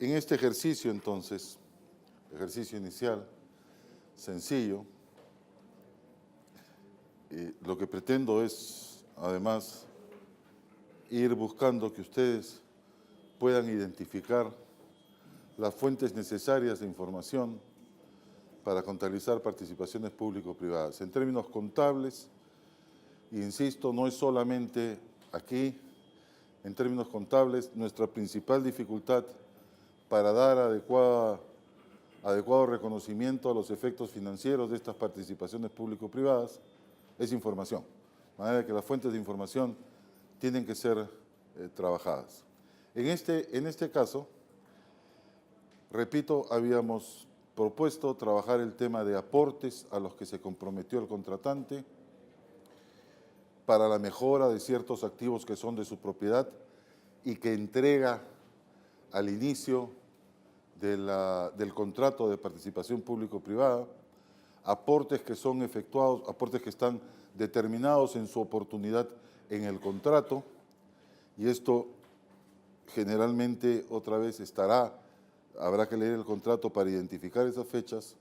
En este ejercicio, entonces, ejercicio inicial, sencillo, lo que pretendo es, además, ir buscando que ustedes puedan identificar las fuentes necesarias de información para contabilizar participaciones público-privadas. En términos contables, insisto, no es solamente aquí, en términos contables, nuestra principal dificultad para dar adecuado reconocimiento a los efectos financieros de estas participaciones público-privadas es información. De manera que las fuentes de información tienen que ser trabajadas. En este caso, repito, habíamos propuesto trabajar el tema de aportes a los que se comprometió el contratante para la mejora de ciertos activos que son de su propiedad y que entrega al inicio del contrato de participación público-privada, aportes que son efectuados, aportes que están determinados en su oportunidad en el contrato, y esto generalmente otra vez habrá que leer el contrato para identificar esas fechas,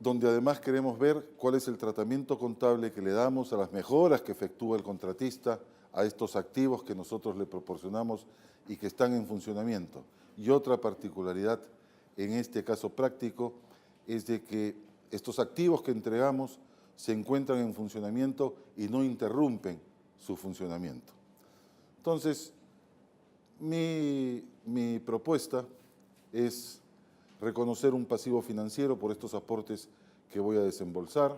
donde además queremos ver cuál es el tratamiento contable que le damos a las mejoras que efectúa el contratista a estos activos que nosotros le proporcionamos y que están en funcionamiento. Y otra particularidad en este caso práctico es de que estos activos que entregamos se encuentran en funcionamiento y no interrumpen su funcionamiento. Entonces, mi propuesta es reconocer un pasivo financiero por estos aportes que voy a desembolsar.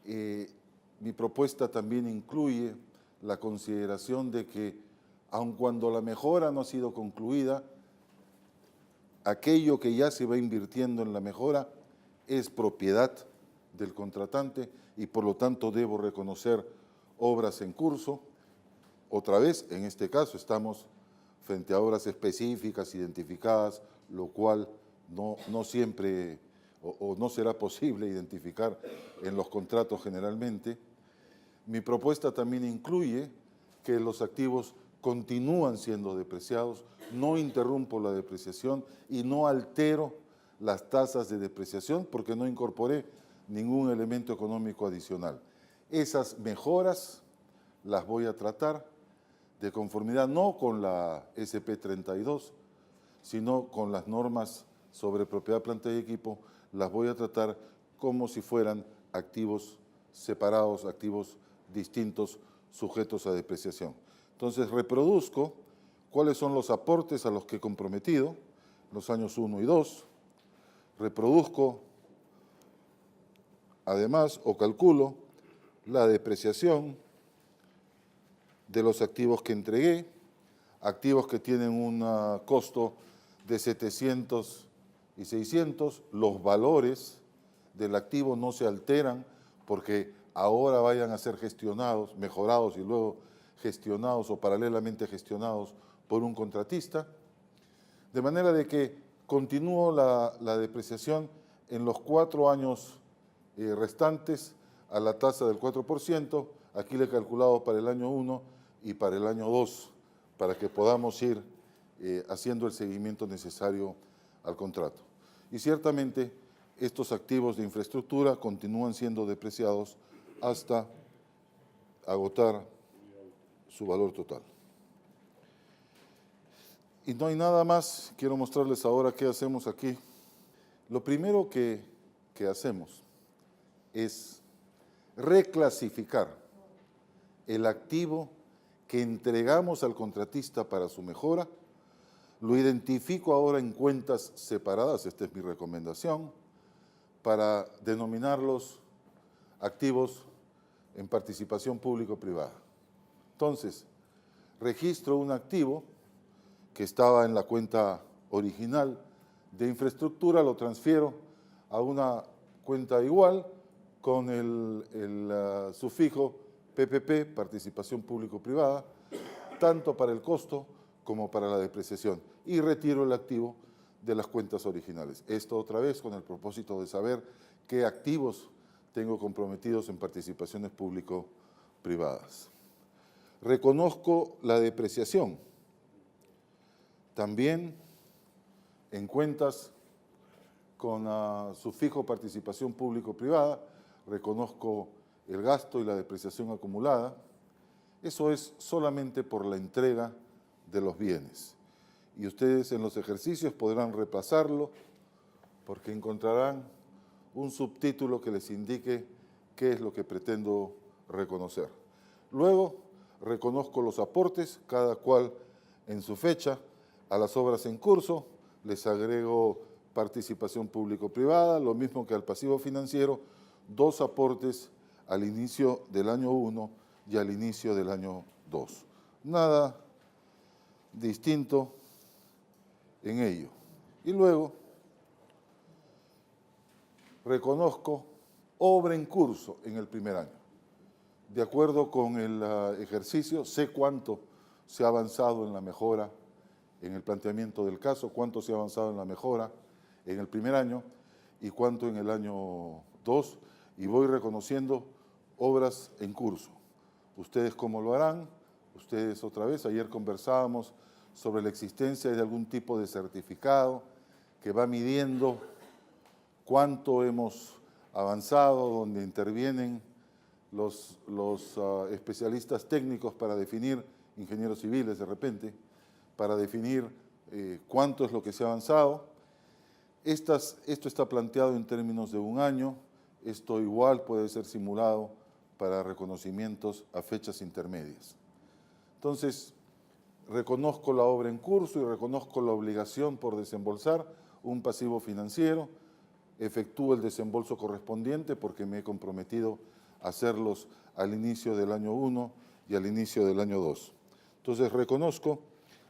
Mi propuesta también incluye la consideración de que, aun cuando la mejora no ha sido concluida, aquello que ya se va invirtiendo en la mejora es propiedad del contratante y por lo tanto debo reconocer obras en curso. Otra vez, en este caso, estamos frente a obras específicas, identificadas, lo cual no siempre o no será posible identificar en los contratos generalmente. Mi propuesta también incluye que los activos continúan siendo depreciados, no interrumpo la depreciación y no altero las tasas de depreciación porque no incorporé ningún elemento económico adicional. Esas mejoras las voy a tratar de conformidad no con la SP32, sino con las normas sobre propiedad, planta y equipo, las voy a tratar como si fueran activos separados, activos distintos, sujetos a depreciación. Entonces, reproduzco cuáles son los aportes a los que he comprometido, los años 1 y 2, reproduzco, además, o calculo la depreciación de los activos que entregué, activos que tienen un costo de 700 y 600, los valores del activo no se alteran porque ahora vayan a ser gestionados, mejorados y luego gestionados o paralelamente gestionados por un contratista, de manera de que continúo la depreciación en los 4 años restantes a la tasa del 4%, aquí le he calculado para el año 1 y para el año 2, para que podamos ir haciendo el seguimiento necesario al contrato. Y ciertamente estos activos de infraestructura continúan siendo depreciados hasta agotar su valor total. Y no hay nada más, quiero mostrarles ahora qué hacemos aquí. Lo primero que hacemos es reclasificar el activo que entregamos al contratista para su mejora, lo identifico ahora en cuentas separadas, esta es mi recomendación, para denominarlos activos en participación público-privada. Entonces, registro un activo que estaba en la cuenta original de infraestructura, lo transfiero a una cuenta igual con el sufijo PPP, participación público-privada, tanto para el costo como para la depreciación, y retiro el activo de las cuentas originales. Esto otra vez con el propósito de saber qué activos tengo comprometidos en participaciones público-privadas. Reconozco la depreciación. También en cuentas con su fijo participación público-privada, reconozco el gasto y la depreciación acumulada. Eso es solamente por la entrega de los bienes. Y ustedes en los ejercicios podrán repasarlo porque encontrarán un subtítulo que les indique qué es lo que pretendo reconocer. Luego, reconozco los aportes, cada cual en su fecha, a las obras en curso. Les agrego participación público-privada, lo mismo que al pasivo financiero, 2 aportes al inicio del año 1 y al inicio del año 2. Nada distinto en ello. Y luego reconozco obra en curso en el primer año. De acuerdo con el ejercicio, sé cuánto se ha avanzado en la mejora, en el planteamiento del caso, cuánto se ha avanzado en la mejora en el primer año y cuánto en el año 2, y voy reconociendo obras en curso. ¿Ustedes cómo lo harán? Ustedes otra vez, ayer conversábamos sobre la existencia de algún tipo de certificado que va midiendo cuánto hemos avanzado, donde intervienen los especialistas técnicos para definir, ingenieros civiles de repente, para definir cuánto es lo que se ha avanzado. Esto está planteado en términos de un año, esto igual puede ser simulado para reconocimientos a fechas intermedias. Entonces, reconozco la obra en curso y reconozco la obligación por desembolsar un pasivo financiero, efectúo el desembolso correspondiente porque me he comprometido a hacerlos al inicio del año 1 y al inicio del año 2. Entonces, reconozco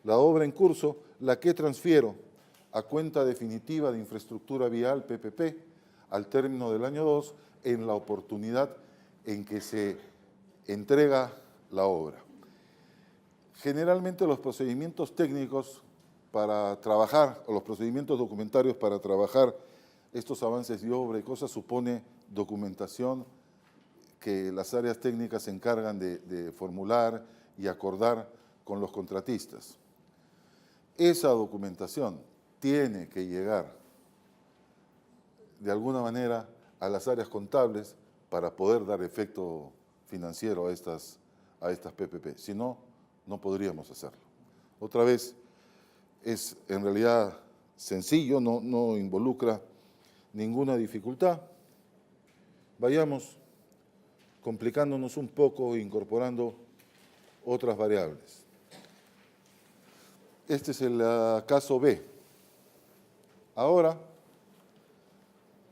la obra en curso, la que transfiero a cuenta definitiva de infraestructura vial, PPP, al término del año 2, en la oportunidad en que se entrega la obra. Generalmente los procedimientos técnicos para trabajar, o los procedimientos documentarios para trabajar estos avances de obra y cosas, supone documentación que las áreas técnicas se encargan de formular y acordar con los contratistas. Esa documentación tiene que llegar de alguna manera a las áreas contables para poder dar efecto financiero a estas PPP. Si no, no podríamos hacerlo. Otra vez, es en realidad sencillo, no involucra ninguna dificultad. Vayamos complicándonos un poco e incorporando otras variables. Este es el caso B. Ahora,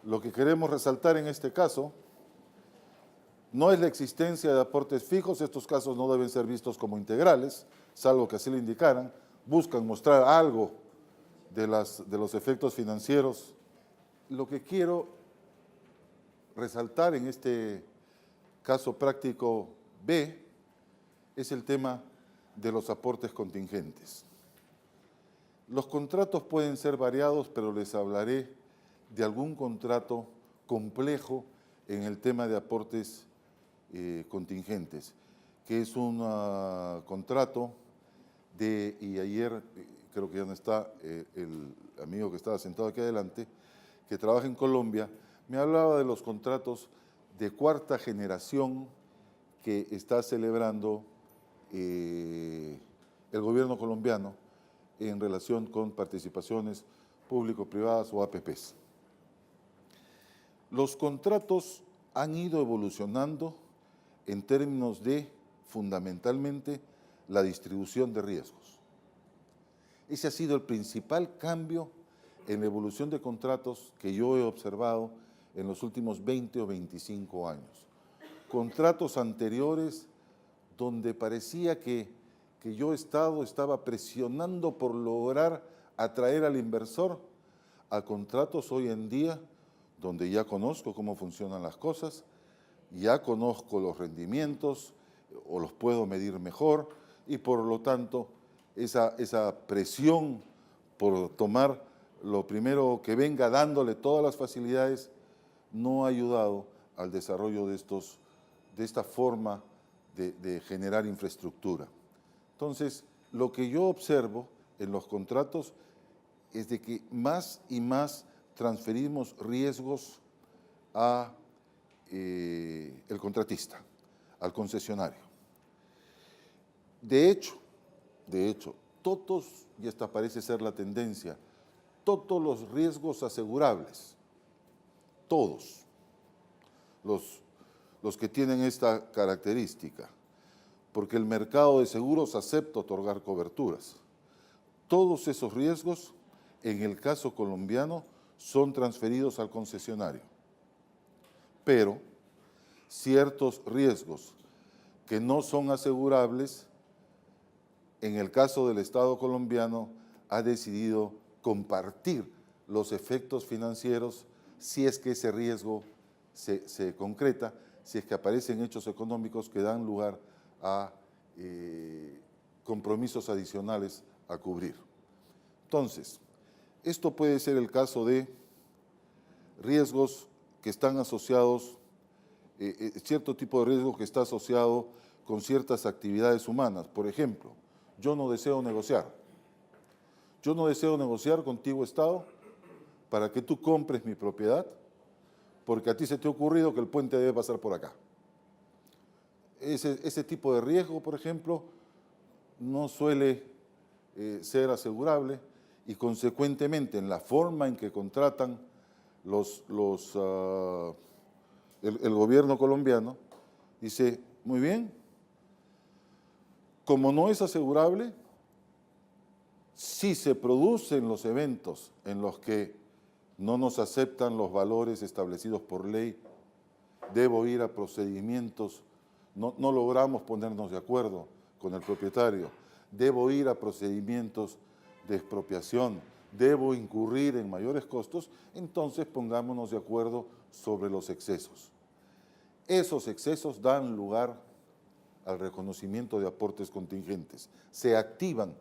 lo que queremos resaltar en este caso no es la existencia de aportes fijos. Estos casos no deben ser vistos como integrales, salvo que así lo indicaran. Buscan mostrar algo de los efectos financieros. Lo que quiero resaltar en este caso práctico B es el tema de los aportes contingentes. Los contratos pueden ser variados, pero les hablaré de algún contrato complejo en el tema de aportes contingentes, que es un contrato y ayer, creo que ya no está el amigo que estaba sentado aquí adelante, que trabaja en Colombia, me hablaba de los contratos de cuarta generación que está celebrando el gobierno colombiano en relación con participaciones público-privadas o APPs. Los contratos han ido evolucionando en términos de, fundamentalmente, la distribución de riesgos. Ese ha sido el principal cambio en la evolución de contratos que yo he observado en los últimos 20 o 25 años. Contratos anteriores donde parecía que yo estaba presionando por lograr atraer al inversor, a contratos hoy en día donde ya conozco cómo funcionan las cosas, ya conozco los rendimientos o los puedo medir mejor y por lo tanto esa presión por tomar lo primero que venga dándole todas las facilidades no ha ayudado al desarrollo de esta forma de generar infraestructura. Entonces, lo que yo observo en los contratos es de que más y más transferimos riesgos a el contratista, al concesionario. De hecho, todos, y esta parece ser la tendencia, todos los riesgos asegurables, todos los que tienen esta característica, porque el mercado de seguros acepta otorgar coberturas. Todos esos riesgos, en el caso colombiano, son transferidos al concesionario. Pero ciertos riesgos que no son asegurables, en el caso del Estado colombiano, ha decidido compartir los efectos financieros si es que ese riesgo se concreta, si es que aparecen hechos económicos que dan lugar a compromisos adicionales a cubrir. Entonces, esto puede ser el caso de riesgos que están asociados, cierto tipo de riesgo que está asociado con ciertas actividades humanas. Por ejemplo, yo no deseo negociar. Yo no deseo negociar contigo, Estado, para que tú compres mi propiedad, porque a ti se te ha ocurrido que el puente debe pasar por acá. Ese tipo de riesgo, por ejemplo, no suele ser asegurable y consecuentemente en la forma en que contratan el gobierno colombiano, dice, muy bien, como no es asegurable, si se producen los eventos en los que no nos aceptan los valores establecidos por ley, debo ir a procedimientos, no logramos ponernos de acuerdo con el propietario, debo ir a procedimientos de expropiación, debo incurrir en mayores costos, entonces pongámonos de acuerdo sobre los excesos. Esos excesos dan lugar al reconocimiento de aportes contingentes. Se activan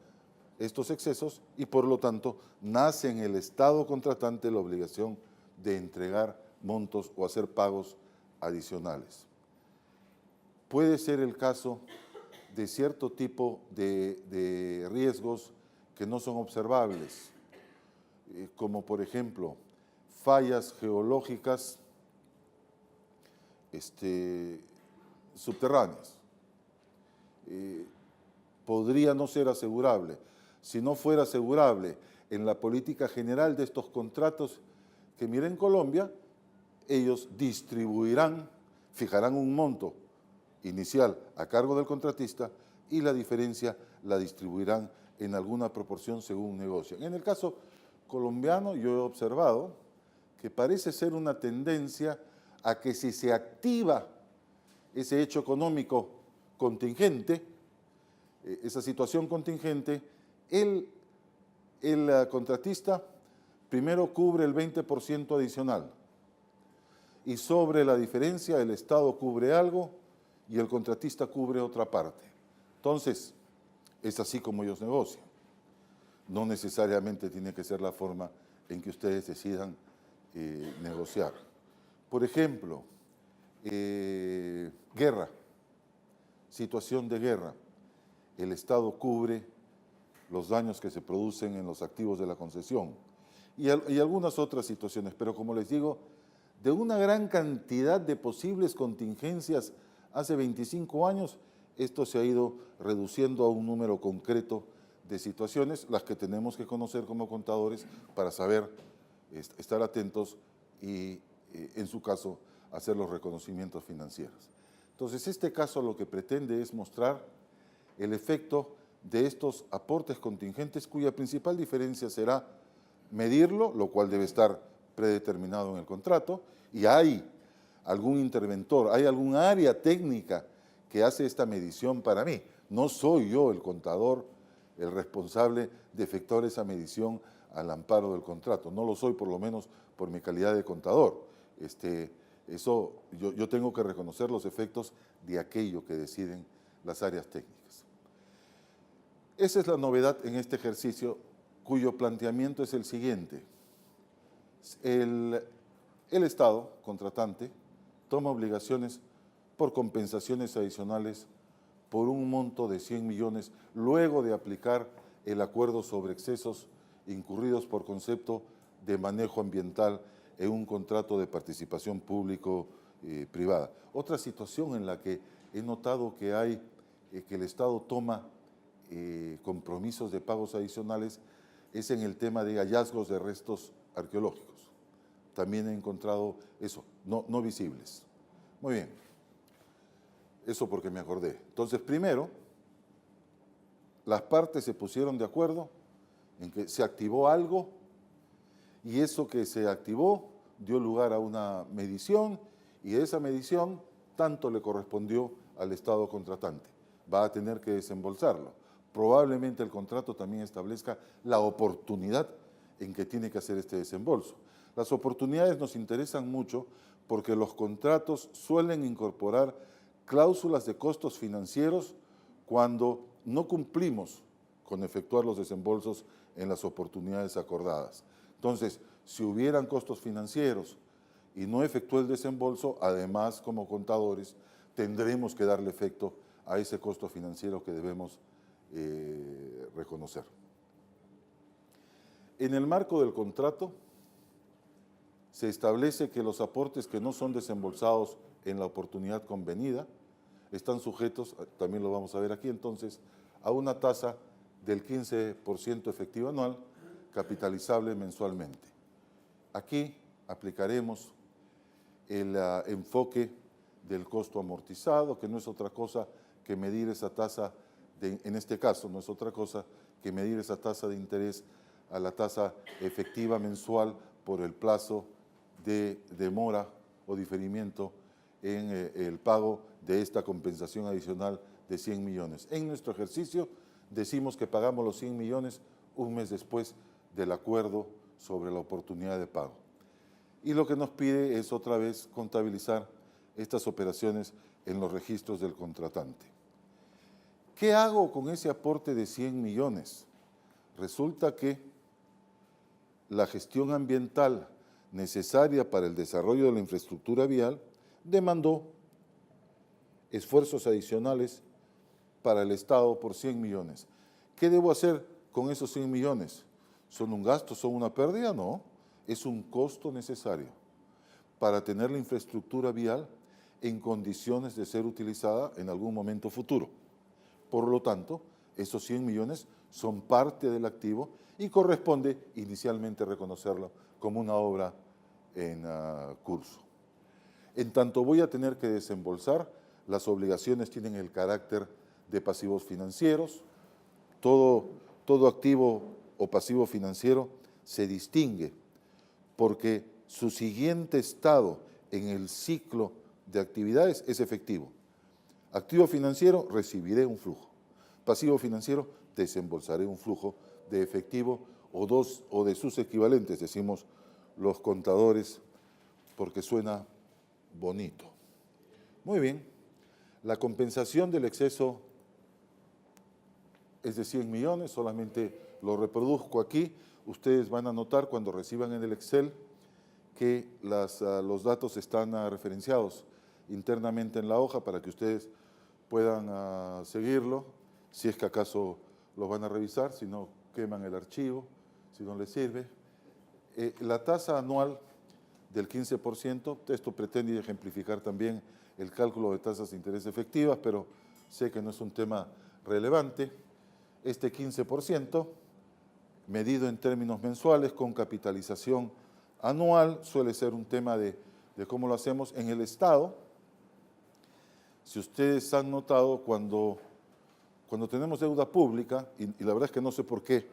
estos excesos y por lo tanto nace en el Estado contratante la obligación de entregar montos o hacer pagos adicionales. Puede ser el caso de cierto tipo de riesgos que no son observables, como por ejemplo fallas geológicas subterráneas. Podría no ser asegurable. Si no fuera asegurable en la política general de estos contratos, que miren Colombia, ellos distribuirán, fijarán un monto inicial a cargo del contratista y la diferencia la distribuirán en alguna proporción según negocian. En el caso colombiano yo he observado que parece ser una tendencia a que si se activa ese hecho económico contingente, esa situación contingente, el contratista primero cubre el 20% adicional y sobre la diferencia el Estado cubre algo y el contratista cubre otra parte. Entonces, es así como ellos negocian. No necesariamente tiene que ser la forma en que ustedes decidan negociar. Por ejemplo, guerra, situación de guerra. El Estado cubre los daños que se producen en los activos de la concesión y algunas otras situaciones, pero como les digo, de una gran cantidad de posibles contingencias hace 25 años, esto se ha ido reduciendo a un número concreto de situaciones, las que tenemos que conocer como contadores para saber, estar atentos y, en su caso, hacer los reconocimientos financieros. Entonces, este caso lo que pretende es mostrar el efecto de estos aportes contingentes, cuya principal diferencia será medirlo, lo cual debe estar predeterminado en el contrato, y hay algún interventor, hay algún área técnica que hace esta medición para mí. No soy yo el contador, el responsable de efectuar esa medición al amparo del contrato. No lo soy, por lo menos por mi calidad de contador. Yo tengo que reconocer los efectos de aquello que deciden las áreas técnicas. Esa es la novedad en este ejercicio, cuyo planteamiento es el siguiente. El Estado, contratante, toma obligaciones por compensaciones adicionales por un monto de 100 millones, luego de aplicar el acuerdo sobre excesos incurridos por concepto de manejo ambiental en un contrato de participación público-privada. Otra situación en la que he notado que hay, que el Estado toma compromisos de pagos adicionales es en el tema de hallazgos de restos arqueológicos. También he encontrado eso, no visibles. Muy bien, eso porque me acordé. Entonces, primero, las partes se pusieron de acuerdo en que se activó algo y eso que se activó dio lugar a una medición y esa medición tanto le correspondió al Estado contratante. Va a tener que desembolsarlo. Probablemente el contrato también establezca la oportunidad en que tiene que hacer este desembolso. Las oportunidades nos interesan mucho porque los contratos suelen incorporar cláusulas de costos financieros cuando no cumplimos con efectuar los desembolsos en las oportunidades acordadas. Entonces, si hubieran costos financieros y no efectuó el desembolso, además, como contadores, tendremos que darle efecto a ese costo financiero que debemos reconocer. En el marco del contrato, se establece que los aportes que no son desembolsados en la oportunidad convenida están sujetos, también lo vamos a ver aquí entonces, a una tasa del 15% efectiva anual, capitalizable mensualmente. Aquí aplicaremos el enfoque del costo amortizado, que no es otra cosa que medir esa tasa, en este caso no es otra cosa que medir esa tasa de interés a la tasa efectiva mensual por el plazo de demora o diferimiento en el pago de esta compensación adicional de 100 millones. En nuestro ejercicio decimos que pagamos los 100 millones un mes después del acuerdo sobre la oportunidad de pago. Y lo que nos pide es otra vez contabilizar estas operaciones en los registros del contratante. ¿Qué hago con ese aporte de 100 millones? Resulta que la gestión ambiental necesaria para el desarrollo de la infraestructura vial demandó esfuerzos adicionales para el Estado por 100 millones. ¿Qué debo hacer con esos 100 millones? ¿Son un gasto, son una pérdida? No, es un costo necesario para tener la infraestructura vial en condiciones de ser utilizada en algún momento futuro. Por lo tanto, esos 100 millones son parte del activo y corresponde inicialmente reconocerlo como una obra en curso. En tanto voy a tener que desembolsar, las obligaciones tienen el carácter de pasivos financieros. Todo activo o pasivo financiero se distingue porque su siguiente estado en el ciclo de actividades es efectivo. Activo financiero, recibiré un flujo. Pasivo financiero, desembolsaré un flujo de efectivo o de sus equivalentes, decimos los contadores, porque suena bonito. Muy bien, la compensación del exceso es de 100 millones, solamente lo reproduzco aquí. Ustedes van a notar cuando reciban en el Excel que los datos están referenciados internamente en la hoja para que ustedes puedan seguirlo, si es que acaso lo van a revisar, si no queman el archivo, si no les sirve. La tasa anual del 15%, esto pretende ejemplificar también el cálculo de tasas de interés efectivas, pero sé que no es un tema relevante. Este 15%, medido en términos mensuales con capitalización anual, suele ser un tema de cómo lo hacemos en el Estado. Si ustedes han notado, cuando tenemos deuda pública, y la verdad es que no sé por qué,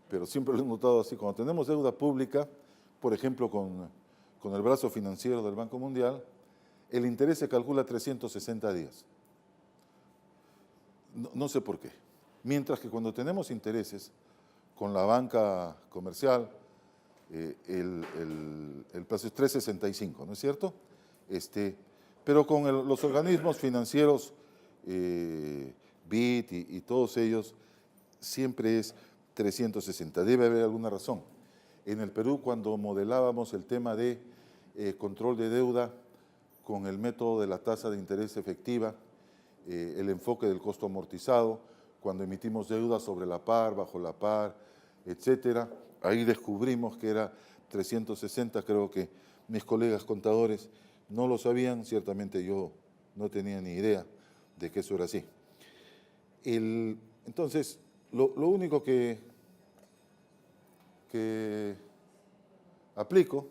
pero siempre lo he notado así, cuando tenemos deuda pública, por ejemplo, con el brazo financiero del Banco Mundial, el interés se calcula a 360 días. No sé por qué. Mientras que cuando tenemos intereses con la banca comercial, el plazo es 365, ¿no es cierto? Pero con los organismos financieros, BIT y todos ellos, siempre es 360. Debe haber alguna razón. En el Perú, cuando modelábamos el tema de control de deuda con el método de la tasa de interés efectiva, el enfoque del costo amortizado, cuando emitimos deuda sobre la par, bajo la par, etcétera. Ahí descubrimos que era 360, creo que mis colegas contadores no lo sabían, ciertamente yo no tenía ni idea de que eso era así. Entonces, lo único que aplico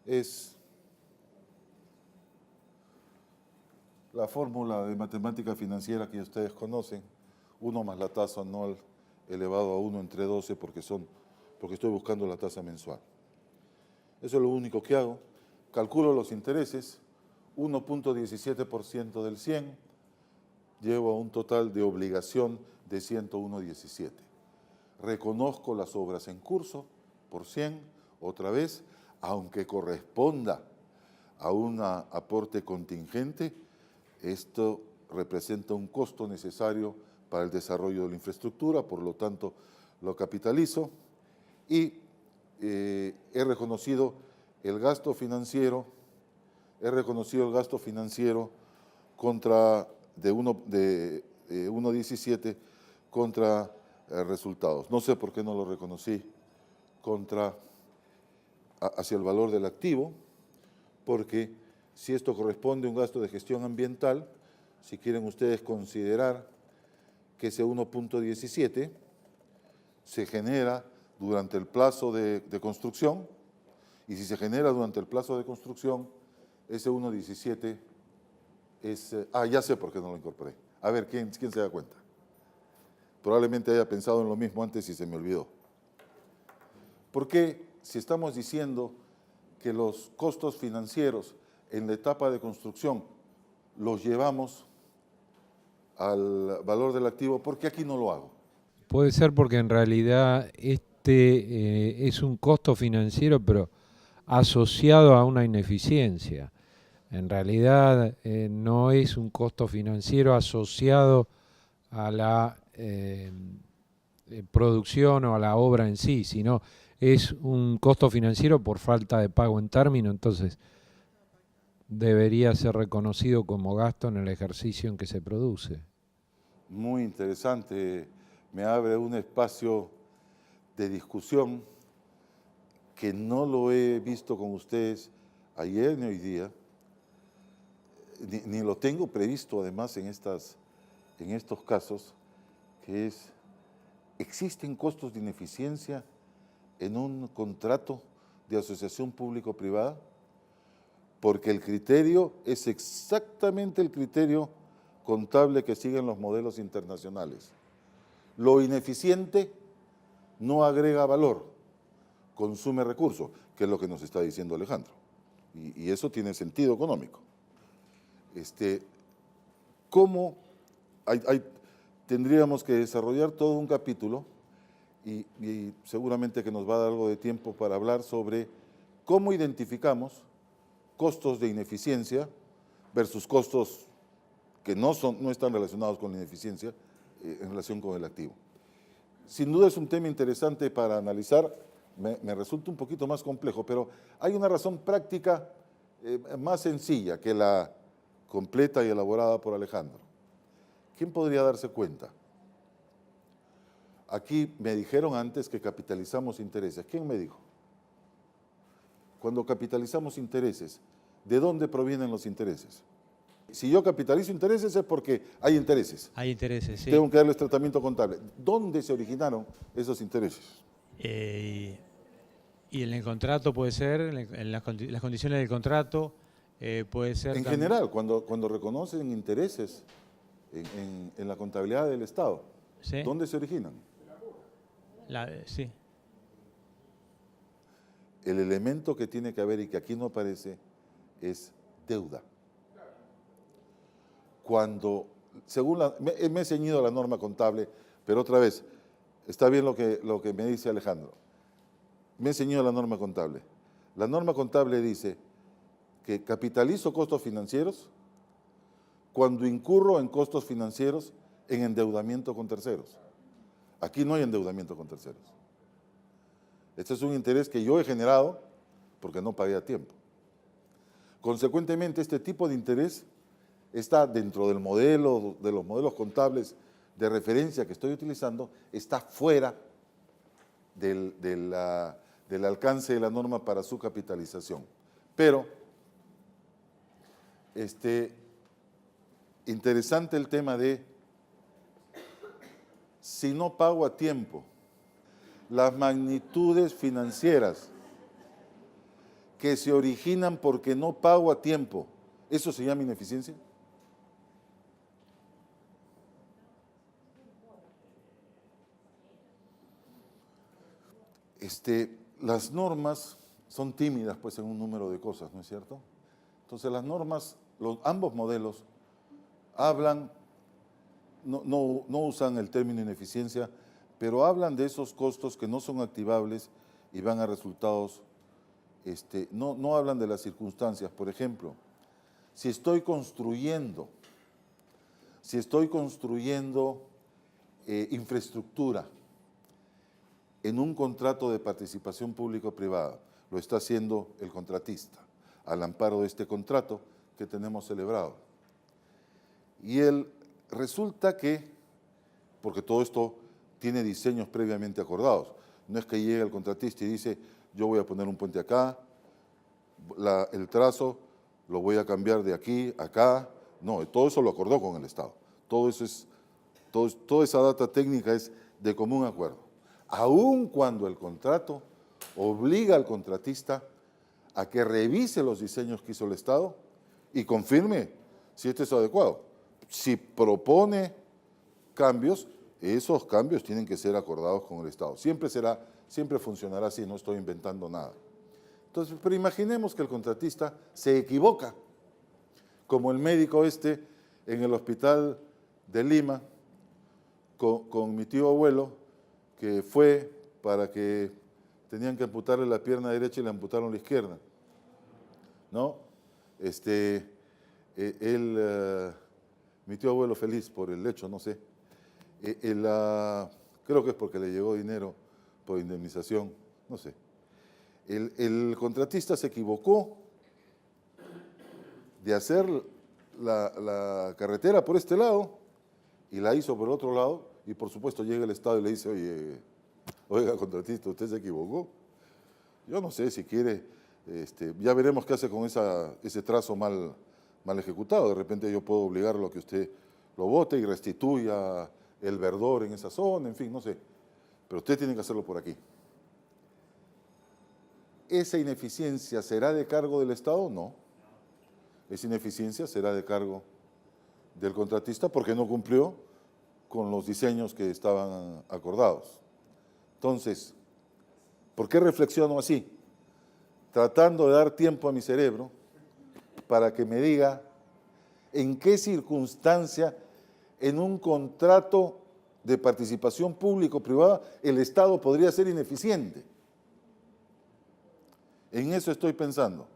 es la fórmula de matemática financiera que ustedes conocen, 1 más la tasa anual elevado a 1 entre 12 porque estoy buscando la tasa mensual. Eso es lo único que hago. Calculo los intereses, 1.17% del 100, llevo a un total de obligación de 101.17. Reconozco las obras en curso por 100, otra vez, aunque corresponda a un aporte contingente, esto representa un costo necesario para el desarrollo de la infraestructura, por lo tanto lo capitalizo y he reconocido el gasto financiero, contra de 1.17 contra resultados. No sé por qué no lo reconocí hacia el valor del activo, porque si esto corresponde a un gasto de gestión ambiental, si quieren ustedes considerar que ese 1.17 se genera durante el plazo de construcción, y si se genera durante el plazo de construcción, ese 1.17 es... ya sé por qué no lo incorporé. A ver, ¿quién se da cuenta? Probablemente haya pensado en lo mismo antes y se me olvidó. ¿Por qué, si estamos diciendo que los costos financieros en la etapa de construcción los llevamos al valor del activo, por qué aquí no lo hago? Puede ser porque en realidad es un costo financiero, pero asociado a una ineficiencia. En realidad no es un costo financiero asociado a la producción o a la obra en sí, sino es un costo financiero por falta de pago en término, entonces debería ser reconocido como gasto en el ejercicio en que se produce. Muy interesante, me abre un espacio de discusión que no lo he visto con ustedes ayer ni hoy día, ni lo tengo previsto además en estos casos, que es, ¿existen costos de ineficiencia en un contrato de asociación público-privada? Porque el criterio es exactamente el criterio contable que siguen los modelos internacionales. Lo ineficiente no agrega valor, consume recursos, que es lo que nos está diciendo Alejandro. Y eso tiene sentido económico. ¿Cómo tendríamos que desarrollar todo un capítulo y seguramente que nos va a dar algo de tiempo para hablar sobre cómo identificamos costos de ineficiencia versus costos que no están relacionados con la ineficiencia en relación con el activo. Sin duda es un tema interesante para analizar, me resulta un poquito más complejo, pero hay una razón práctica más sencilla que la completa y elaborada por Alejandro. ¿Quién podría darse cuenta? Aquí me dijeron antes que capitalizamos intereses. ¿Quién me dijo? Cuando capitalizamos intereses, ¿de dónde provienen los intereses? Si yo capitalizo intereses es porque hay intereses. Hay intereses, sí. Tengo que darles tratamiento contable. ¿Dónde se originaron esos intereses? Y en el contrato puede ser, en las condiciones del contrato, puede ser... En general, cuando reconocen intereses en la contabilidad del Estado, ¿sí? ¿Dónde se originan? Sí. El elemento que tiene que haber y que aquí no aparece es deuda. Cuando, según me he ceñido a la norma contable, pero otra vez, está bien lo que me dice Alejandro. Me he ceñido a la norma contable. La norma contable dice que capitalizo costos financieros cuando incurro en costos financieros en endeudamiento con terceros. Aquí no hay endeudamiento con terceros. Este es un interés que yo he generado porque no pagué a tiempo. Consecuentemente, este tipo de interés está dentro del modelo, de los modelos contables de referencia que estoy utilizando, está fuera del alcance de la norma para su capitalización. Pero, interesante el tema de si no pago a tiempo, las magnitudes financieras que se originan porque no pago a tiempo, ¿eso se llama ineficiencia? Las normas son tímidas pues en un número de cosas, ¿no es cierto? Entonces las normas, ambos modelos hablan, no usan el término ineficiencia, pero hablan de esos costos que no son activables y van a resultados, no hablan de las circunstancias. Por ejemplo, si estoy construyendo infraestructura en un contrato de participación público-privada, lo está haciendo el contratista, al amparo de este contrato que tenemos celebrado. Y resulta que, porque todo esto tiene diseños previamente acordados, no es que llegue el contratista y dice, yo voy a poner un puente acá, el trazo lo voy a cambiar de aquí a acá, no, todo eso lo acordó con el Estado, toda esa data técnica es de común acuerdo. Aun cuando el contrato obliga al contratista a que revise los diseños que hizo el Estado y confirme si este es adecuado. Si propone cambios, esos cambios tienen que ser acordados con el Estado. Siempre funcionará así, no estoy inventando nada. Entonces, pero imaginemos que el contratista se equivoca, como el médico en el hospital de Lima, con mi tío abuelo, que fue para que tenían que amputarle la pierna derecha y le amputaron la izquierda, ¿no? Mi tío abuelo feliz por el hecho, no sé. Creo que es porque le llegó dinero por indemnización, no sé. El contratista se equivocó de hacer la carretera por este lado y la hizo por el otro lado, y por supuesto llega el Estado y le dice, oiga, contratista, usted se equivocó. Yo no sé si quiere, ya veremos qué hace con ese trazo mal ejecutado. De repente yo puedo obligarlo a que usted lo bote y restituya el verdor en esa zona, en fin, no sé. Pero usted tiene que hacerlo por aquí. ¿Esa ineficiencia será de cargo del Estado? No. Esa ineficiencia será de cargo del contratista porque no cumplió con los diseños que estaban acordados. Entonces, ¿por qué reflexiono así? Tratando de dar tiempo a mi cerebro para que me diga en qué circunstancia en un contrato de participación público-privada el Estado podría ser ineficiente. En eso estoy pensando,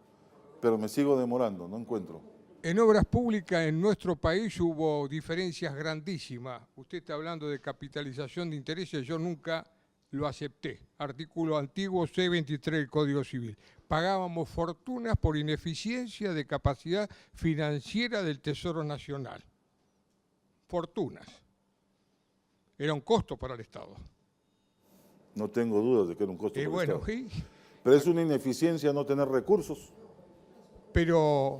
pero me sigo demorando, no encuentro. En obras públicas en nuestro país hubo diferencias grandísimas. Usted está hablando de capitalización de intereses, yo nunca lo acepté. Artículo antiguo C23 del Código Civil. Pagábamos fortunas por ineficiencia de capacidad financiera del Tesoro Nacional. Fortunas. Era un costo para el Estado. No tengo dudas de que era un costo para el Estado. Sí. Pero es una ineficiencia no tener recursos. Pero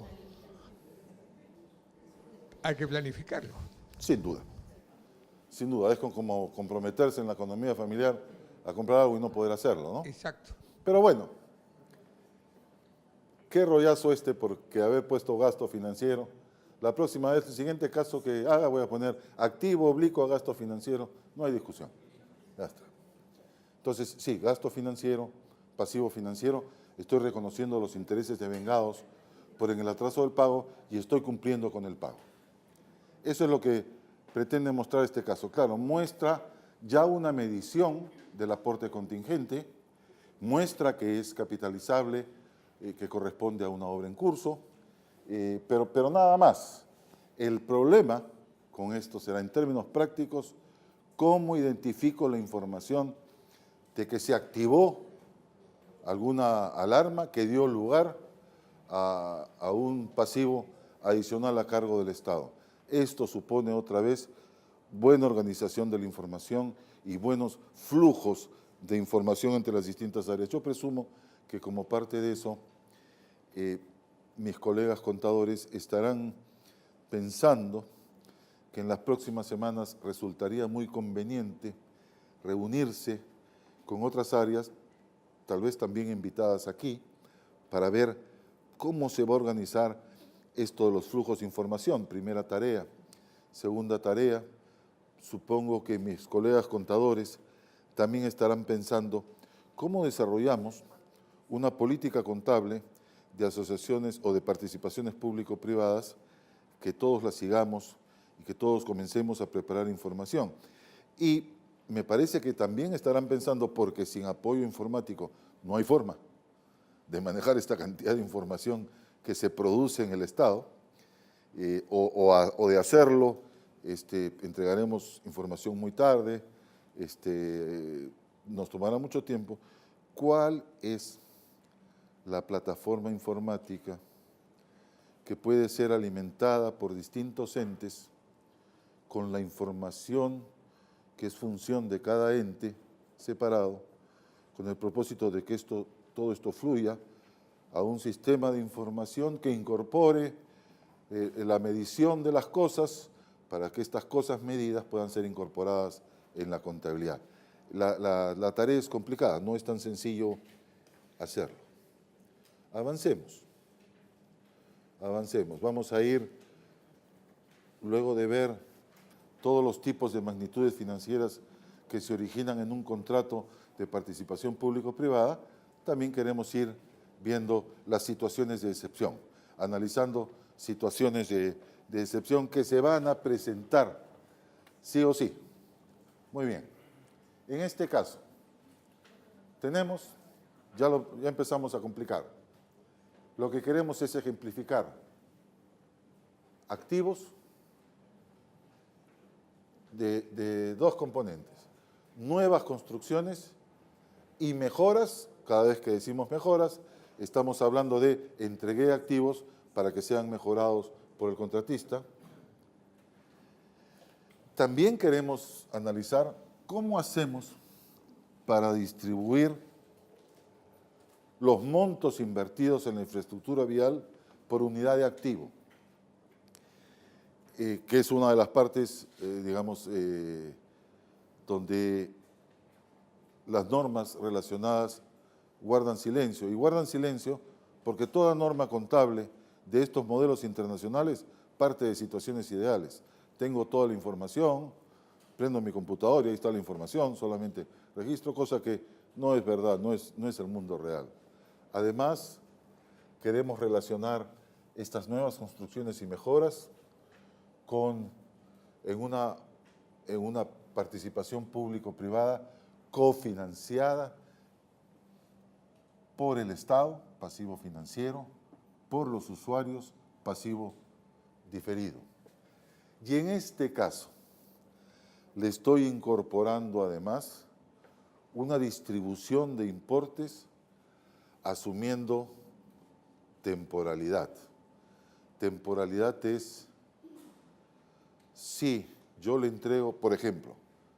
hay que planificarlo. Sin duda. Sin duda. Es como comprometerse en la economía familiar a comprar algo y no poder hacerlo, ¿no? Exacto. Pero bueno, qué rollazo porque haber puesto gasto financiero. La próxima vez, el siguiente caso que haga, voy a poner activo oblicuo a gasto financiero. No hay discusión. Ya está. Entonces, sí, gasto financiero, pasivo financiero, estoy reconociendo los intereses devengados por el atraso del pago y estoy cumpliendo con el pago. Eso es lo que pretende mostrar este caso. Claro, muestra ya una medición del aporte contingente, muestra que es capitalizable, que corresponde a una obra en curso, pero nada más. El problema con esto será, en términos prácticos, cómo identifico la información de que se activó alguna alarma que dio lugar a un pasivo adicional a cargo del Estado. Esto supone otra vez buena organización de la información y buenos flujos de información entre las distintas áreas. Yo presumo que como parte de eso, mis colegas contadores estarán pensando que en las próximas semanas resultaría muy conveniente reunirse con otras áreas, tal vez también invitadas aquí, para ver cómo se va a organizar esto de los flujos de información. Primera tarea. Segunda tarea, supongo que mis colegas contadores también estarán pensando cómo desarrollamos una política contable de asociaciones o de participaciones público-privadas, que todos las sigamos y que todos comencemos a preparar información. Y me parece que también estarán pensando, porque sin apoyo informático no hay forma de manejar esta cantidad de información que se produce en el Estado, o de hacerlo, entregaremos información muy tarde, nos tomará mucho tiempo. ¿Cuál es la plataforma informática que puede ser alimentada por distintos entes con la información que es función de cada ente separado, con el propósito de que todo esto fluya a un sistema de información que incorpore la medición de las cosas para que estas cosas medidas puedan ser incorporadas en la contabilidad? La tarea es complicada, no es tan sencillo hacerlo. Avancemos. Vamos a ir, luego de ver todos los tipos de magnitudes financieras que se originan en un contrato de participación público-privada, también queremos ir viendo las situaciones de excepción, analizando situaciones de excepción que se van a presentar sí o sí. Muy bien. En este caso, tenemos, ya empezamos a complicar. Lo que queremos es ejemplificar activos de dos componentes: nuevas construcciones y mejoras. Cada vez que decimos mejoras, estamos hablando de entregué activos para que sean mejorados por el contratista. También queremos analizar cómo hacemos para distribuir los montos invertidos en la infraestructura vial por unidad de activo, que es una de las partes, donde las normas relacionadas guardan silencio. Y guardan silencio porque toda norma contable de estos modelos internacionales parte de situaciones ideales. Tengo toda la información, prendo mi computadora y ahí está la información, solamente registro, cosa que no es verdad, no es el mundo real. Además, queremos relacionar estas nuevas construcciones y mejoras en una participación público-privada cofinanciada por el Estado, pasivo financiero, por los usuarios, pasivo diferido. Y en este caso, le estoy incorporando además una distribución de importes asumiendo temporalidad. Temporalidad es, si yo le entrego, por ejemplo,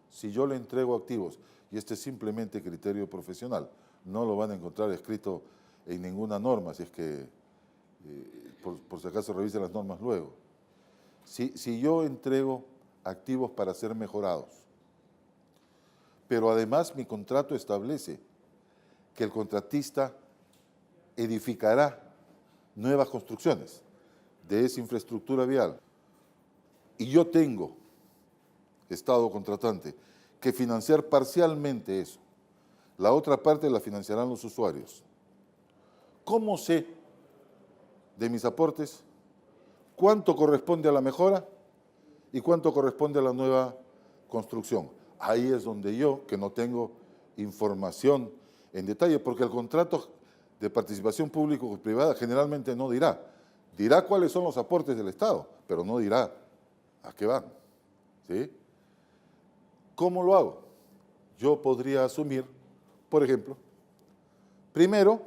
si yo le entrego activos, y este es simplemente criterio profesional, no lo van a encontrar escrito en ninguna norma, si es que, por si acaso revisen las normas luego. Si yo entrego activos para ser mejorados, pero además mi contrato establece que el contratista edificará nuevas construcciones de esa infraestructura vial, y yo tengo, Estado contratante, que financiar parcialmente eso, la otra parte la financiarán los usuarios. ¿Cómo sé de mis aportes cuánto corresponde a la mejora y cuánto corresponde a la nueva construcción? Ahí es donde yo, que no tengo información en detalle, porque el contrato de participación público-privada generalmente no dirá cuáles son los aportes del Estado, pero no dirá a qué van, ¿sí? ¿Cómo lo hago? Yo podría asumir, por ejemplo, primero,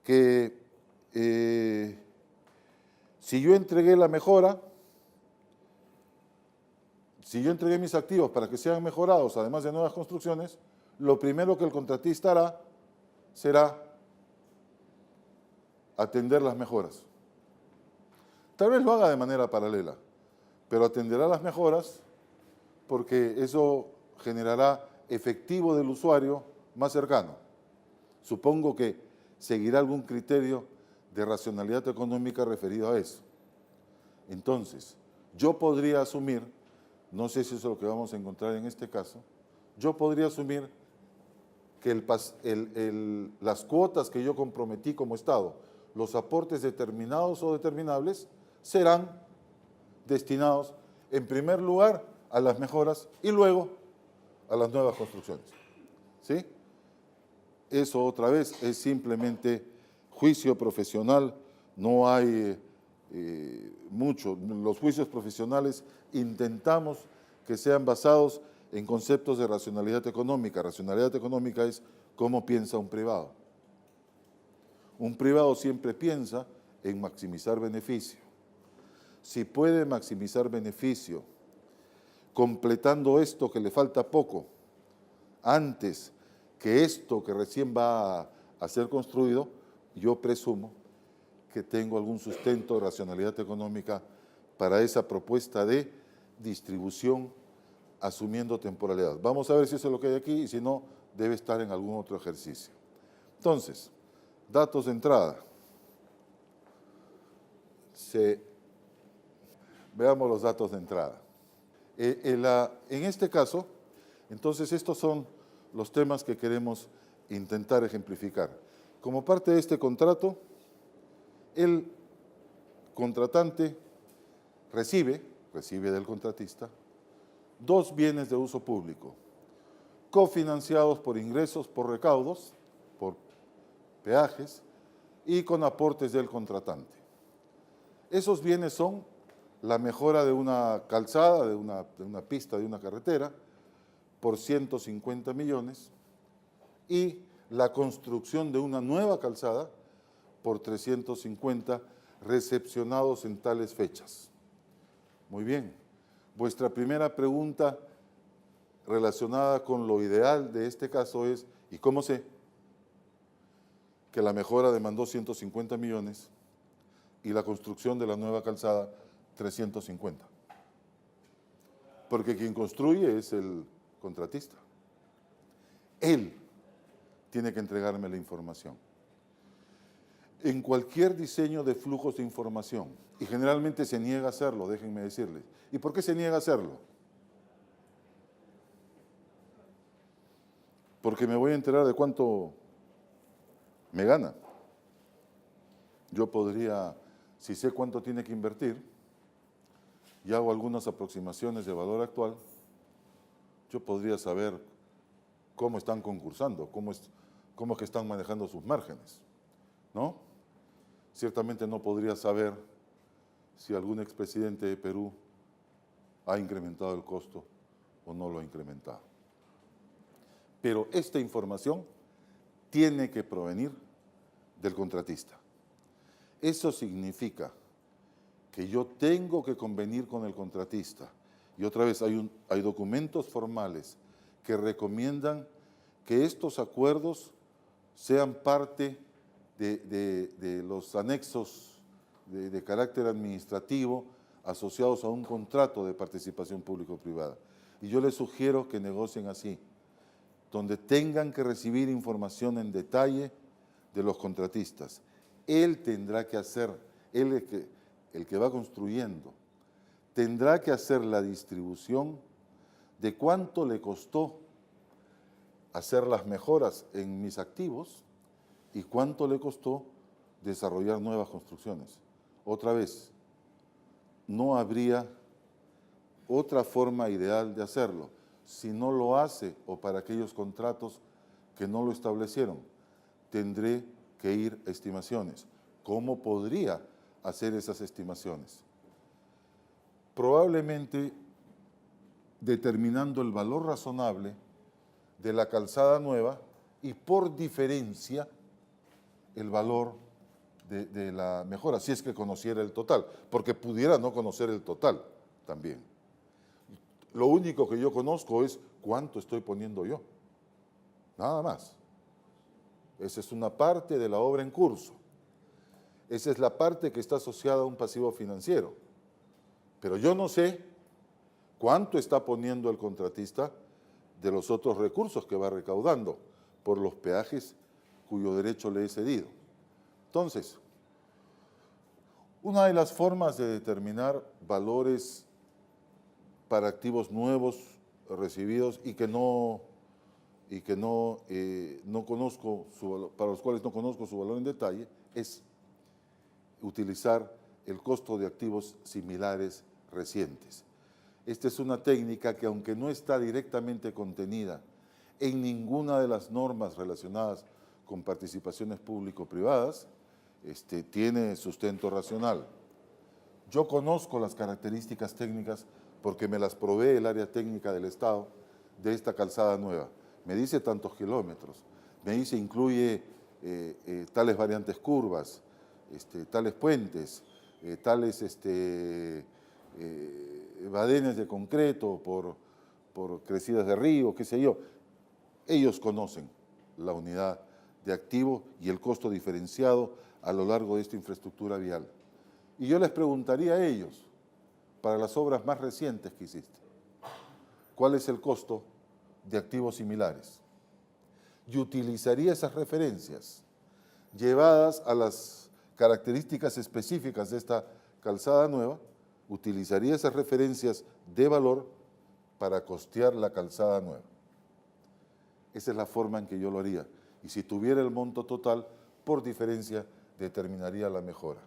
que Si yo entregué la mejora, si yo entregué mis activos para que sean mejorados, además de nuevas construcciones, lo primero que el contratista hará será atender las mejoras. Tal vez lo haga de manera paralela, pero atenderá las mejoras porque eso generará efectivo del usuario más cercano. Supongo que seguirá algún criterio de racionalidad económica referido a eso. Entonces, yo podría asumir, no sé si eso es lo que vamos a encontrar en este caso, yo podría asumir que las cuotas que yo comprometí como Estado, los aportes determinados o determinables, serán destinados en primer lugar a las mejoras y luego a las nuevas construcciones. ¿Sí? Eso otra vez es simplemente juicio profesional, no hay mucho. Los juicios profesionales intentamos que sean basados en conceptos de racionalidad económica. Racionalidad económica es cómo piensa un privado. Un privado siempre piensa en maximizar beneficio. Si puede maximizar beneficio completando esto que le falta poco, antes que esto que recién va a ser construido, yo presumo que tengo algún sustento de racionalidad económica para esa propuesta de distribución asumiendo temporalidad. Vamos a ver si eso es lo que hay aquí y si no, debe estar en algún otro ejercicio. Entonces, datos de entrada. Veamos los datos de entrada. En este caso, entonces estos son los temas que queremos intentar ejemplificar. Como parte de este contrato, el contratante recibe del contratista, 2 bienes de uso público, cofinanciados por ingresos, por recaudos, por peajes y con aportes del contratante. Esos bienes son la mejora de una calzada, de una pista, de una carretera, por 150 millones, y la construcción de una nueva calzada por 350, recepcionados en tales fechas. Muy bien. Vuestra primera pregunta relacionada con lo ideal de este caso es, ¿y cómo sé que la mejora demandó 150 millones y la construcción de la nueva calzada 350? Porque quien construye es el contratista. Él tiene que entregarme la información. En cualquier diseño de flujos de información, y generalmente se niega a hacerlo, déjenme decirles. ¿Y por qué se niega a hacerlo? Porque me voy a enterar de cuánto me gana. Yo podría, si sé cuánto tiene que invertir, y hago algunas aproximaciones de valor actual, yo podría saber cómo están concursando, cómo es que están manejando sus márgenes, ¿no? Ciertamente no podría saber si algún expresidente de Perú ha incrementado el costo o no lo ha incrementado. Pero esta información tiene que provenir del contratista. Eso significa que yo tengo que convenir con el contratista. Y otra vez, hay documentos formales que recomiendan que estos acuerdos sean parte de los anexos de carácter administrativo asociados a un contrato de participación público-privada. Y yo les sugiero que negocien así, donde tengan que recibir información en detalle de los contratistas. Él tendrá que hacer, el que va construyendo, tendrá que hacer la distribución de cuánto le costó hacer las mejoras en mis activos y cuánto le costó desarrollar nuevas construcciones. Otra vez, no habría otra forma ideal de hacerlo. Si no lo hace o para aquellos contratos que no lo establecieron, tendré que ir a estimaciones. ¿Cómo podría hacer esas estimaciones? Probablemente determinando el valor razonable de la calzada nueva y por diferencia el valor de la mejora, si es que conociera el total, porque pudiera no conocer el total también. Lo único que yo conozco es cuánto estoy poniendo yo, nada más. Esa es una parte de la obra en curso. Esa es la parte que está asociada a un pasivo financiero. Pero yo no sé cuánto está poniendo el contratista de los otros recursos que va recaudando por los peajes cuyo derecho le he cedido. Entonces, una de las formas de determinar valores para activos nuevos recibidos y que no conozco para los cuales no conozco su valor en detalle es utilizar el costo de activos similares recientes. Esta es una técnica que, aunque no está directamente contenida en ninguna de las normas relacionadas con participaciones público-privadas, tiene sustento racional. Yo conozco las características técnicas porque me las provee el área técnica del Estado de esta calzada nueva. Me dice tantos kilómetros, me dice incluye tales variantes curvas, tales puentes, tales badenes de concreto por crecidas de río, qué sé yo. Ellos conocen la unidad de activo y el costo diferenciado a lo largo de esta infraestructura vial. Y yo les preguntaría a ellos, para las obras más recientes que hiciste, ¿cuál es el costo de activos similares? Y utilizaría esas referencias llevadas a las características específicas de esta calzada nueva, utilizaría esas referencias de valor para costear la calzada nueva. Esa es la forma en que yo lo haría. Y si tuviera el monto total, por diferencia, determinaría la mejora.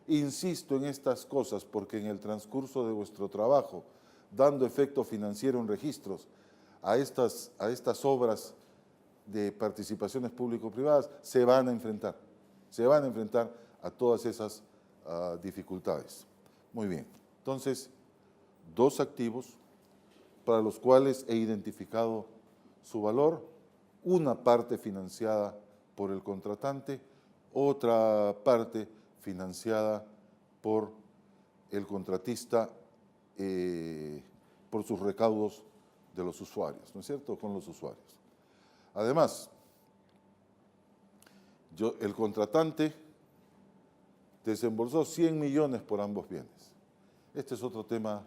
Insisto en estas cosas porque en el transcurso de vuestro trabajo, dando efecto financiero en registros a estas obras de participaciones público-privadas, se van a enfrentar a todas esas dificultades. Muy bien, entonces, dos activos para los cuales he identificado su valor, una parte financiada por el contratante, otra parte financiada por el contratista por sus recaudos de los usuarios, ¿no es cierto?, con los usuarios. Además, el contratante desembolsó 100 millones por ambos bienes. Este es otro tema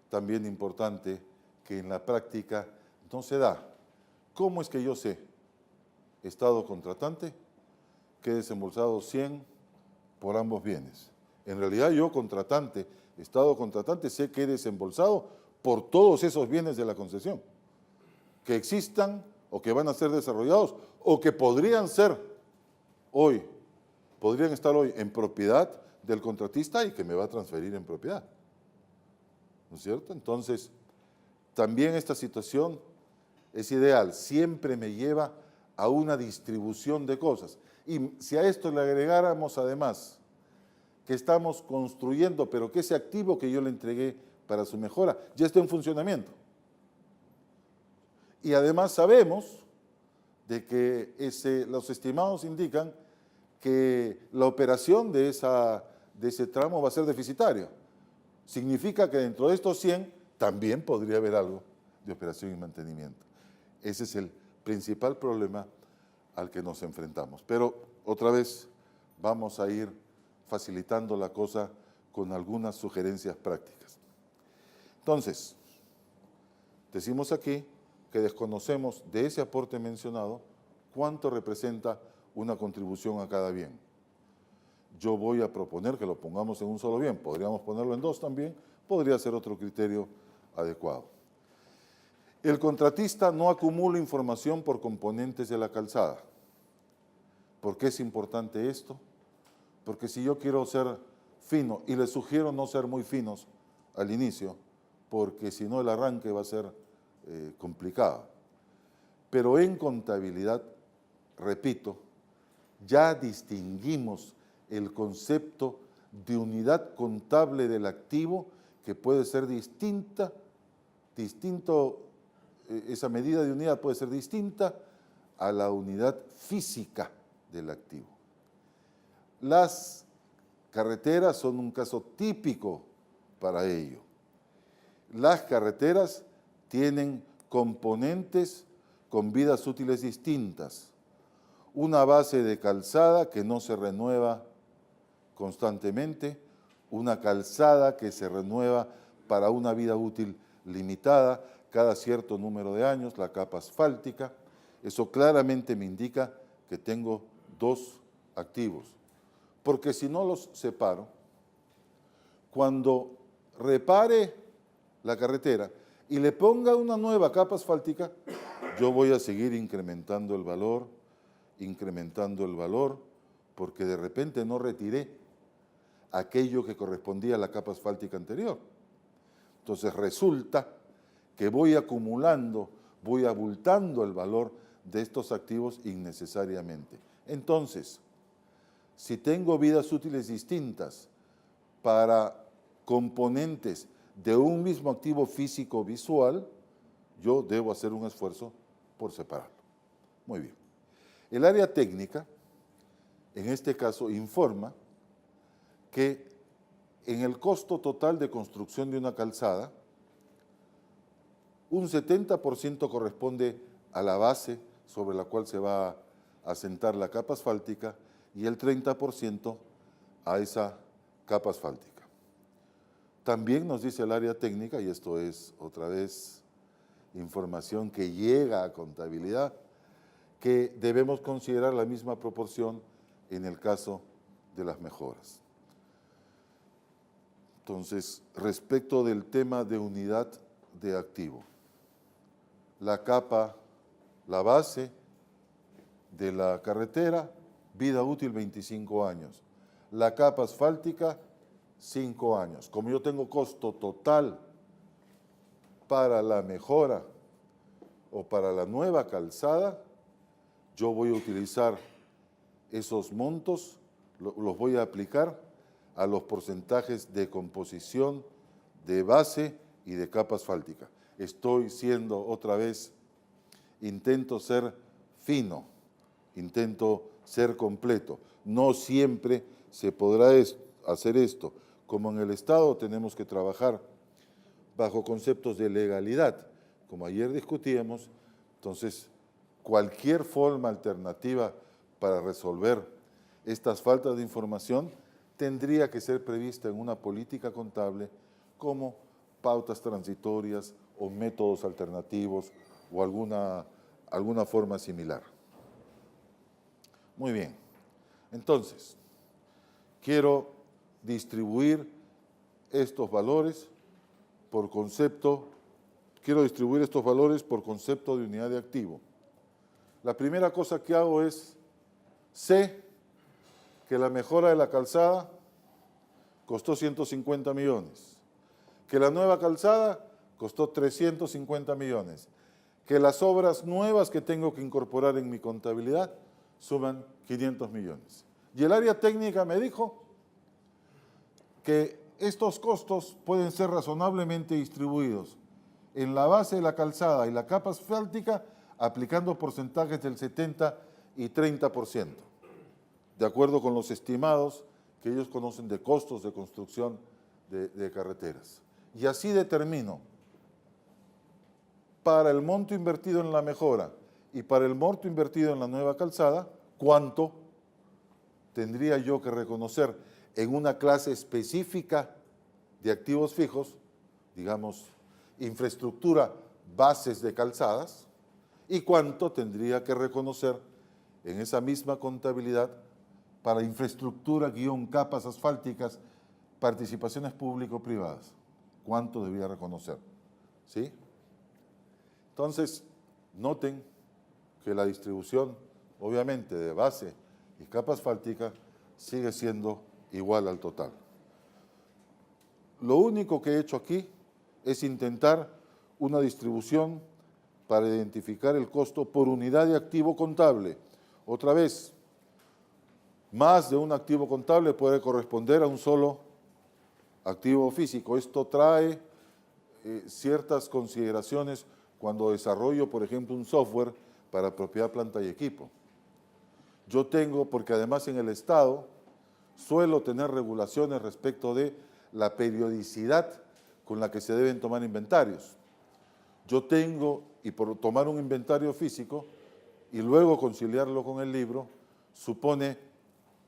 también importante que en la práctica no se da. ¿Cómo es que yo sé, Estado contratante, que he desembolsado 100 por ambos bienes? En realidad yo, contratante, Estado contratante, sé que he desembolsado por todos esos bienes de la concesión, que existan o que van a ser desarrollados o que podrían estar hoy en propiedad del contratista y que me va a transferir en propiedad. ¿No es cierto? Entonces, también esta situación es ideal, siempre me lleva a una distribución de cosas. Y si a esto le agregáramos además que estamos construyendo, pero que ese activo que yo le entregué para su mejora ya está en funcionamiento. Y además sabemos de que los estimados indican que la operación de ese tramo va a ser deficitario. Significa que dentro de estos 100 también podría haber algo de operación y mantenimiento. Ese es el principal problema al que nos enfrentamos. Pero otra vez vamos a ir facilitando la cosa con algunas sugerencias prácticas. Entonces, decimos aquí que desconocemos de ese aporte mencionado cuánto representa una contribución a cada bien. Yo voy a proponer que lo pongamos en un solo bien, podríamos ponerlo en dos también, podría ser otro criterio adecuado. El contratista no acumula información por componentes de la calzada. ¿Por qué es importante esto? Porque si yo quiero ser fino, y les sugiero no ser muy finos al inicio, porque si no el arranque va a ser complicado. Pero en contabilidad, repito, ya distinguimos el concepto de unidad contable del activo que puede ser esa medida de unidad puede ser distinta a la unidad física del activo. Las carreteras son un caso típico para ello. Las carreteras tienen componentes con vidas útiles distintas. Una base de calzada que no se renueva constantemente, una calzada que se renueva para una vida útil limitada cada cierto número de años, la capa asfáltica. Eso claramente me indica que tengo dos activos, porque si no los separo, cuando repare la carretera y le ponga una nueva capa asfáltica, yo voy a seguir incrementando el valor, porque de repente no retiré aquello que correspondía a la capa asfáltica anterior. Entonces resulta que voy acumulando, voy abultando el valor de estos activos innecesariamente. Entonces, si tengo vidas útiles distintas para componentes de un mismo activo físico visual, yo debo hacer un esfuerzo por separarlo. Muy bien. El área técnica, en este caso, informa que en el costo total de construcción de una calzada, un 70% corresponde a la base sobre la cual se va a asentar la capa asfáltica y el 30% a esa capa asfáltica. También nos dice el área técnica, y esto es otra vez información que llega a contabilidad, que debemos considerar la misma proporción en el caso de las mejoras. Entonces, respecto del tema de unidad de activo, la capa, la base de la carretera, vida útil 25 años. La capa asfáltica, 5 años. Como yo tengo costo total para la mejora o para la nueva calzada, yo voy a utilizar esos montos, los voy a aplicar a los porcentajes de composición de base y de capa asfáltica. Estoy siendo otra vez, intento ser fino, intento ser completo. No siempre se podrá hacer esto. Como en el Estado tenemos que trabajar bajo conceptos de legalidad, como ayer discutíamos, entonces cualquier forma alternativa para resolver estas faltas de información tendría que ser prevista en una política contable como pautas transitorias o métodos alternativos o alguna forma similar. Muy bien, entonces, quiero distribuir estos valores por concepto, de unidad de activo. La primera cosa que hago es, sé que la mejora de la calzada costó 150 millones, que la nueva calzada costó 350 millones, que las obras nuevas que tengo que incorporar en mi contabilidad suman 500 millones. Y el área técnica me dijo que estos costos pueden ser razonablemente distribuidos en la base de la calzada y la capa asfáltica aplicando porcentajes del 70 y 30%, de acuerdo con los estimados que ellos conocen de costos de construcción de carreteras. Y así determino para el monto invertido en la mejora y para el monto invertido en la nueva calzada, cuánto tendría yo que reconocer en una clase específica de activos fijos, digamos, infraestructura, bases de calzadas, y cuánto tendría que reconocer en esa misma contabilidad para infraestructura, capas asfálticas, participaciones público-privadas. ¿Cuánto debía reconocer? ¿Sí? Entonces, noten que la distribución, obviamente, de base y capa asfáltica sigue siendo igual al total. Lo único que he hecho aquí es intentar una distribución para identificar el costo por unidad de activo contable. Otra vez, más de un activo contable puede corresponder a un solo activo físico. Esto trae ciertas consideraciones cuando desarrollo, por ejemplo, un software para propiedad, planta y equipo. Yo tengo, porque además en el Estado suelo tener regulaciones respecto de la periodicidad con la que se deben tomar inventarios. Yo tengo, y por tomar un inventario físico y luego conciliarlo con el libro, supone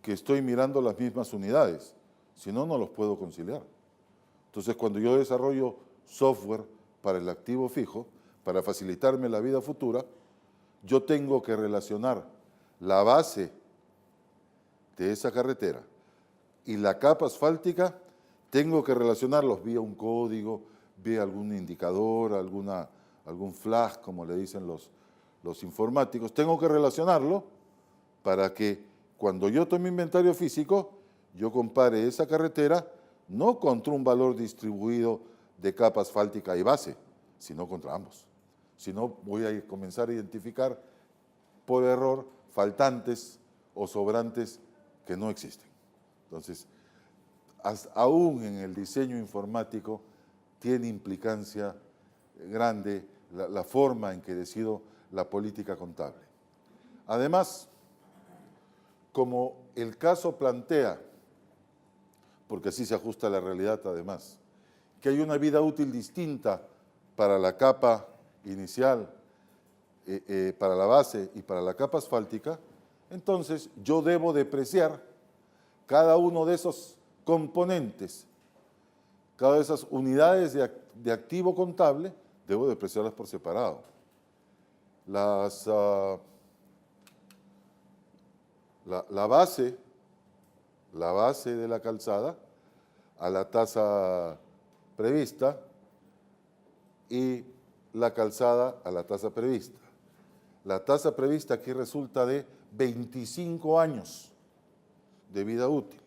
que estoy mirando las mismas unidades, si no, no los puedo conciliar. Entonces, cuando yo desarrollo software para el activo fijo, para facilitarme la vida futura, yo tengo que relacionar la base de esa carretera y la capa asfáltica, tengo que relacionarlos vía un código, vía algún indicador, algún flag, como le dicen los informáticos. Tengo que relacionarlo para que cuando yo tome inventario físico, yo compare esa carretera no contra un valor distribuido de capa asfáltica y base, sino contra ambos. Si no, voy a comenzar a identificar por error faltantes o sobrantes que no existen. Entonces, aún en el diseño informático tiene implicancia grande la forma en que decido la política contable. Además, como el caso plantea, porque así se ajusta a la realidad además, que hay una vida útil distinta para la capa inicial, para la base y para la capa asfáltica, entonces yo debo depreciar cada uno de esos componentes, cada de esas unidades de activo contable, debo depreciarlas por separado. La base de la calzada a la tasa prevista y la calzada a la tasa prevista. La tasa prevista aquí resulta de 25 años de vida útil.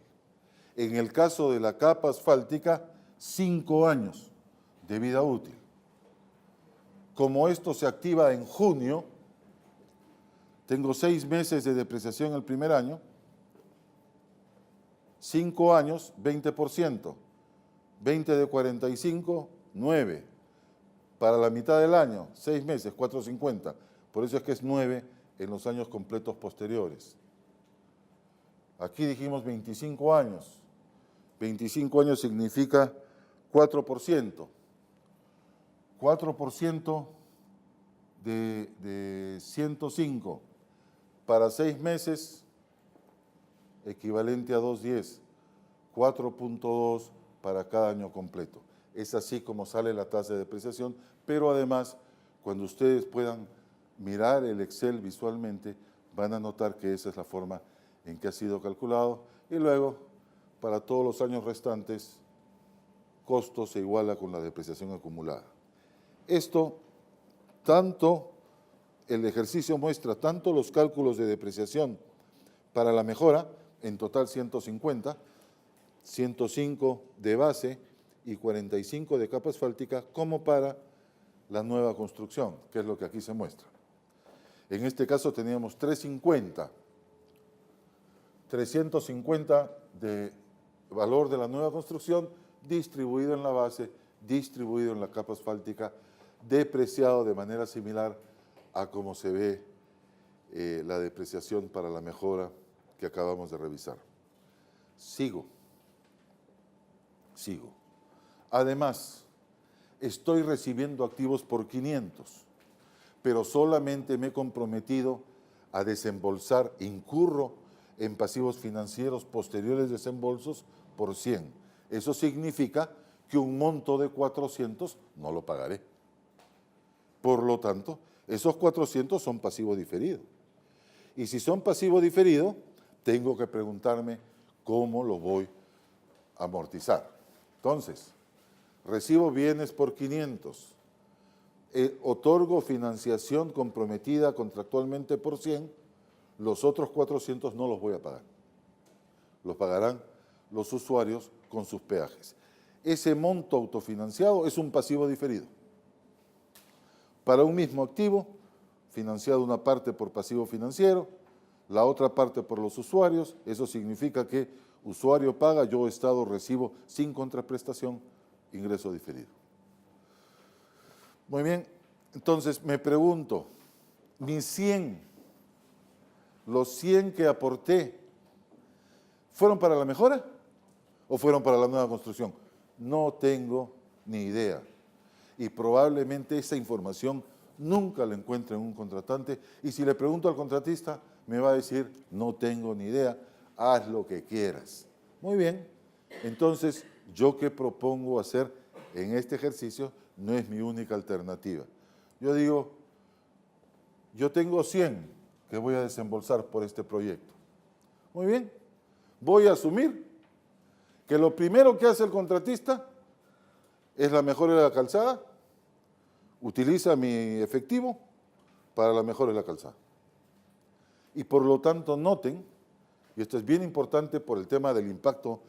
En el caso de la capa asfáltica, 5 años de vida útil. Como esto se activa en junio, tengo 6 meses de depreciación el primer año, 5 años, 20%, 20 de 45, 9. Para la mitad del año, 6 meses, 4.50. Por eso es que es 9 en los años completos posteriores. Aquí dijimos 25 años. 25 años significa 4%. 4% de 105 para 6 meses, equivalente a 2.10. 4.2 para cada año completo. Es así como sale la tasa de depreciación, pero además, cuando ustedes puedan mirar el Excel visualmente, van a notar que esa es la forma en que ha sido calculado y luego, para todos los años restantes, costo se iguala con la depreciación acumulada. Esto, el ejercicio muestra tanto los cálculos de depreciación para la mejora, en total 150, 105 de base y 45 de capa asfáltica, como para la nueva construcción, que es lo que aquí se muestra. En este caso teníamos 350 de valor de la nueva construcción, distribuido en la base, distribuido en la capa asfáltica, depreciado de manera similar a cómo se ve la depreciación para la mejora que acabamos de revisar. Sigo. Además, estoy recibiendo activos por 500, pero solamente me he comprometido a desembolsar, incurro en pasivos financieros posteriores desembolsos por 100. Eso significa que un monto de 400 no lo pagaré. Por lo tanto, esos 400 son pasivo diferido. Y si son pasivo diferido, tengo que preguntarme cómo lo voy a amortizar. Entonces, recibo bienes por 500, otorgo financiación comprometida contractualmente por 100, los otros 400 no los voy a pagar. Los pagarán los usuarios con sus peajes. Ese monto autofinanciado es un pasivo diferido. Para un mismo activo, financiado una parte por pasivo financiero, la otra parte por los usuarios, eso significa que usuario paga, yo Estado recibo sin contraprestación, ingreso diferido. Muy bien, entonces me pregunto, mis 100, los 100 que aporté, ¿Fueron para la mejora o fueron para la nueva construcción? No tengo ni idea. Y probablemente esa información nunca la encuentre en un contratante. Y si le pregunto al contratista, me va a decir, no tengo ni idea, haz lo que quieras. Muy bien, entonces, ¿yo qué propongo hacer en este ejercicio? No es mi única alternativa. Yo digo, yo tengo 100 que voy a desembolsar por este proyecto. Muy bien, voy a asumir que lo primero que hace el contratista es la mejora de la calzada, utiliza mi efectivo para la mejora de la calzada. Y por lo tanto noten, y esto es bien importante por el tema del impacto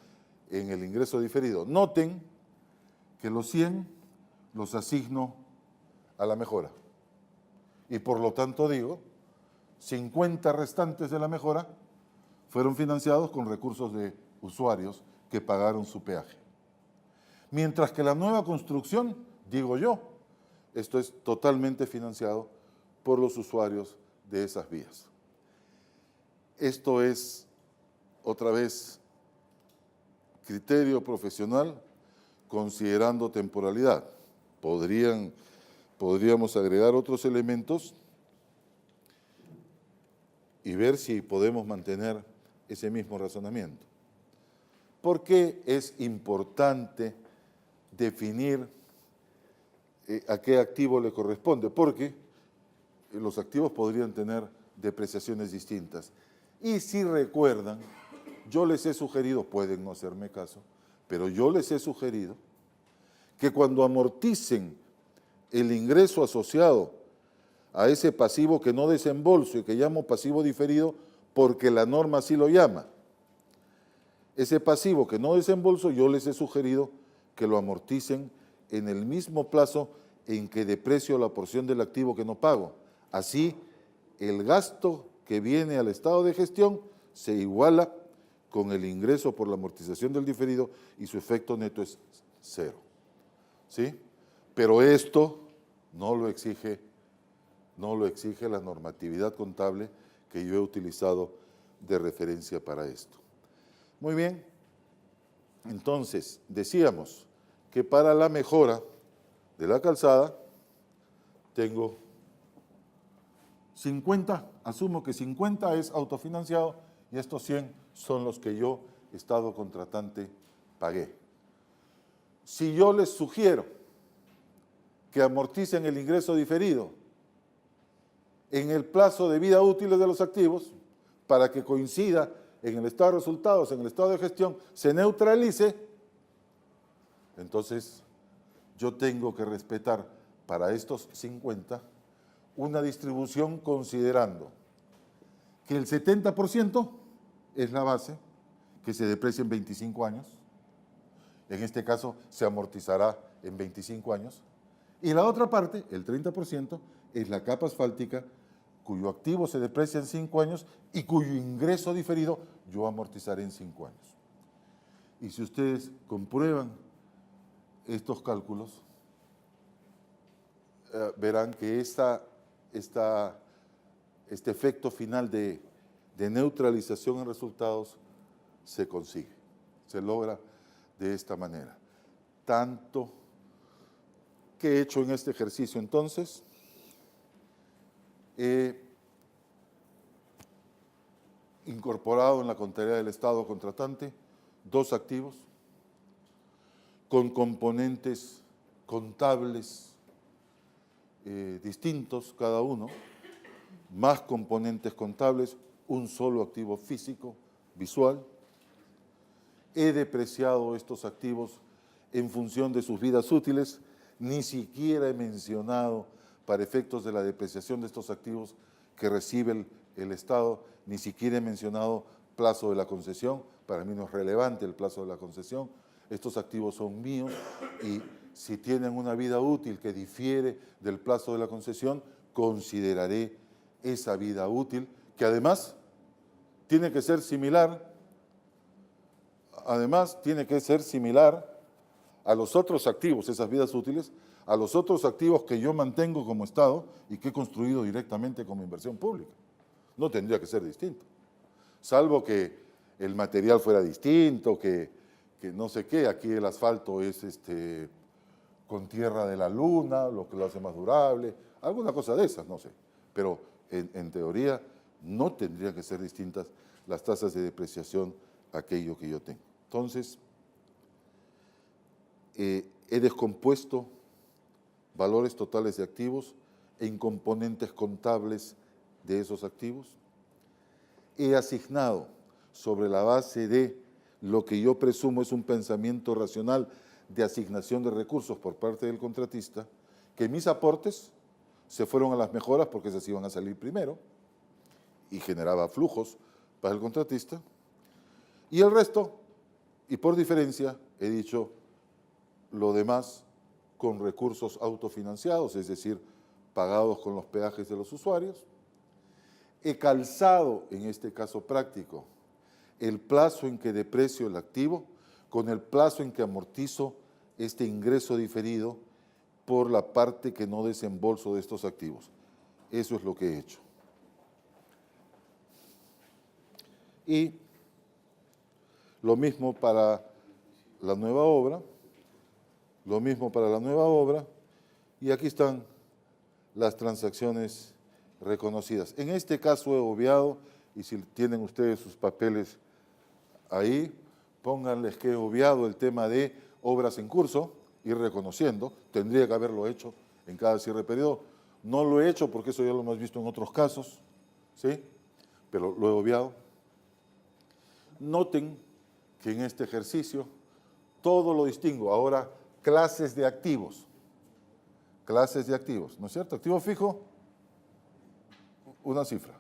en el ingreso diferido, noten que los 100 los asigno a la mejora. Y por lo tanto digo, 50 restantes de la mejora fueron financiados con recursos de usuarios que pagaron su peaje. Mientras que la nueva construcción, digo yo, esto es totalmente financiado por los usuarios de esas vías. Esto es, otra vez, criterio profesional considerando temporalidad. Podríamos agregar otros elementos y ver si podemos mantener ese mismo razonamiento. ¿Por qué es importante definir a qué activo le corresponde? Porque los activos podrían tener depreciaciones distintas. Y si recuerdan, yo les he sugerido, pueden no hacerme caso, pero yo les he sugerido que cuando amorticen el ingreso asociado a ese pasivo que no desembolso y que llamo pasivo diferido porque la norma así lo llama, ese pasivo que no desembolso, yo les he sugerido que lo amorticen en el mismo plazo en que deprecio la porción del activo que no pago. Así, el gasto que viene al estado de gestión se iguala con el ingreso por la amortización del diferido y su efecto neto es cero. ¿Sí? Pero esto no lo exige la normatividad contable que yo he utilizado de referencia para esto. Muy bien, entonces decíamos que para la mejora de la calzada tengo 50, asumo que 50 es autofinanciado y estos 100 son los que yo, Estado contratante, pagué. Si yo les sugiero que amorticen el ingreso diferido en el plazo de vida útil de los activos, para que coincida en el estado de resultados, en el estado de gestión, se neutralice, entonces yo tengo que respetar para estos 50 una distribución considerando que el 70% es la base, que se deprecia en 25 años, en este caso se amortizará en 25 años, y la otra parte, el 30%, es la capa asfáltica, cuyo activo se deprecia en 5 años y cuyo ingreso diferido yo amortizaré en 5 años. Y si ustedes comprueban estos cálculos, verán que este efecto final de neutralización en resultados se consigue, se logra de esta manera. Tanto que he hecho en este ejercicio entonces, he incorporado en la contabilidad del Estado contratante 2 activos con componentes contables distintos cada uno, más componentes contables, un solo activo físico, visual. He depreciado estos activos en función de sus vidas útiles, ni siquiera he mencionado para efectos de la depreciación de estos activos que recibe el Estado, ni siquiera he mencionado plazo de la concesión, para mí no es relevante el plazo de la concesión, estos activos son míos y si tienen una vida útil que difiere del plazo de la concesión, consideraré esa vida útil, que además tiene que ser similar, a los otros activos, esas vidas útiles, a los otros activos que yo mantengo como Estado y que he construido directamente como inversión pública. No tendría que ser distinto, salvo que el material fuera distinto, que no sé qué, aquí el asfalto es con tierra de la luna, lo que lo hace más durable, alguna cosa de esas, no sé. Pero en teoría no tendrían que ser distintas las tasas de depreciación a aquello que yo tengo. Entonces, he descompuesto valores totales de activos en componentes contables de esos activos. He asignado sobre la base de lo que yo presumo es un pensamiento racional de asignación de recursos por parte del contratista, que mis aportes se fueron a las mejoras porque esas iban a salir primero y generaba flujos para el contratista, y el resto, y por diferencia, he dicho lo demás con recursos autofinanciados, es decir, pagados con los peajes de los usuarios. He calzado, en este caso práctico, el plazo en que deprecio el activo con el plazo en que amortizo este ingreso diferido por la parte que no desembolso de estos activos. Eso es lo que he hecho. Y lo mismo para la nueva obra, y aquí están las transacciones reconocidas. En este caso he obviado, y si tienen ustedes sus papeles ahí, pónganles que he obviado el tema de obras en curso, ir reconociendo, tendría que haberlo hecho en cada cierre de periodo. No lo he hecho porque eso ya lo hemos visto en otros casos, ¿sí? Pero lo he obviado. Noten que en este ejercicio todo lo distingo. Ahora, clases de activos, ¿no es cierto? Activo fijo, una cifra.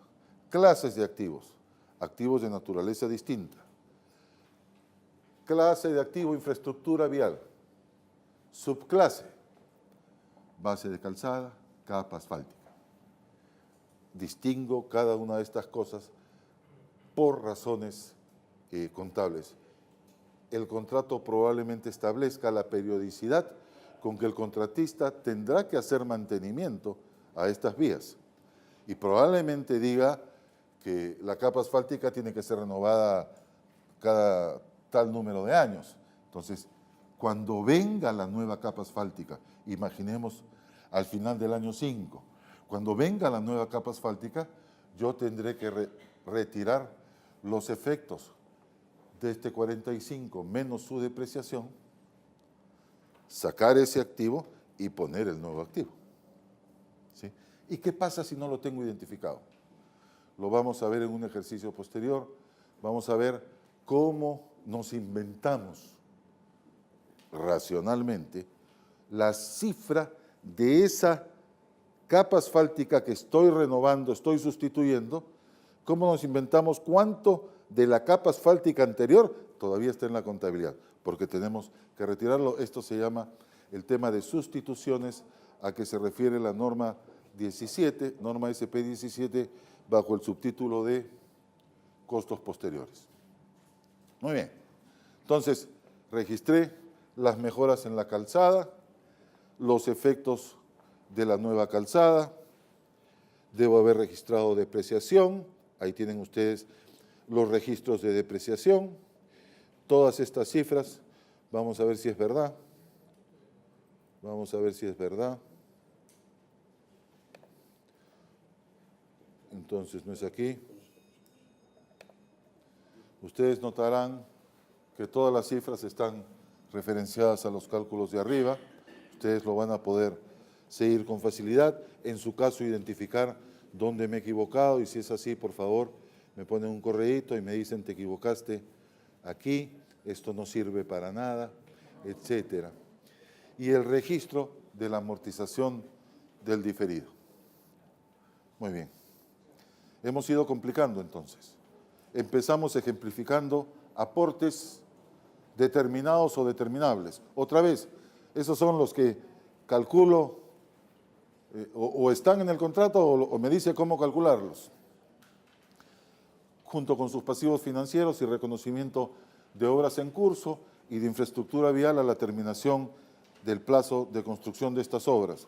Clases de activos de naturaleza distinta. Clase de activo, infraestructura vial. Subclase, base de calzada, capa asfáltica. Distingo cada una de estas cosas por razones contables. El contrato probablemente establezca la periodicidad con que el contratista tendrá que hacer mantenimiento a estas vías. Y probablemente diga que la capa asfáltica tiene que ser renovada cada tal número de años. Entonces, cuando venga la nueva capa asfáltica, imaginemos al final del año 5, cuando venga la nueva capa asfáltica, yo tendré que retirar los efectos de este 45 menos su depreciación, sacar ese activo y poner el nuevo activo. ¿Sí? ¿Y qué pasa si no lo tengo identificado? Lo vamos a ver en un ejercicio posterior. Vamos a ver cómo nos inventamos racionalmente la cifra de esa capa asfáltica que estoy renovando, estoy sustituyendo, cómo nos inventamos cuánto de la capa asfáltica anterior todavía está en la contabilidad, porque tenemos que retirarlo. Esto se llama el tema de sustituciones, a que se refiere la norma 17, norma SP 17, bajo el subtítulo de costos posteriores. Muy bien. Entonces, registré las mejoras en la calzada, los efectos de la nueva calzada, debo haber registrado depreciación, ahí tienen ustedes los registros de depreciación, todas estas cifras, vamos a ver si es verdad, entonces no es aquí. Ustedes notarán que todas las cifras están referenciadas a los cálculos de arriba, ustedes lo van a poder seguir con facilidad, en su caso identificar dónde me he equivocado, y si es así, por favor, me ponen un correíto y me dicen te equivocaste aquí, esto no sirve para nada, etcétera. Y el registro de la amortización del diferido. Muy bien. Hemos ido complicando entonces. Empezamos ejemplificando aportes determinados o determinables. Otra vez, esos son los que calculo o están en el contrato o me dice cómo calcularlos, junto con sus pasivos financieros y reconocimiento de obras en curso y de infraestructura vial a la terminación del plazo de construcción de estas obras.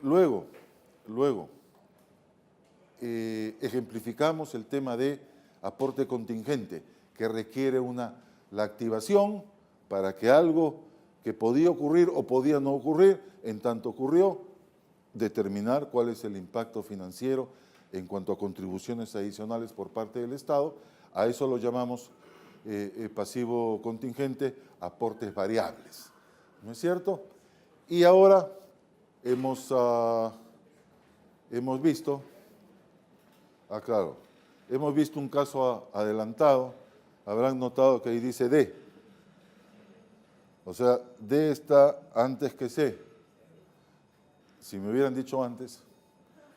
Luego, Luego, ejemplificamos el tema de aporte contingente, que requiere la activación para que algo que podía ocurrir o podía no ocurrir, en tanto ocurrió, determinar cuál es el impacto financiero en cuanto a contribuciones adicionales por parte del Estado. A eso lo llamamos pasivo contingente, aportes variables, ¿no es cierto? Y ahora hemos visto, claro, hemos visto un caso adelantado, habrán notado que ahí dice D, o sea, D está antes que C. Si me hubieran dicho antes,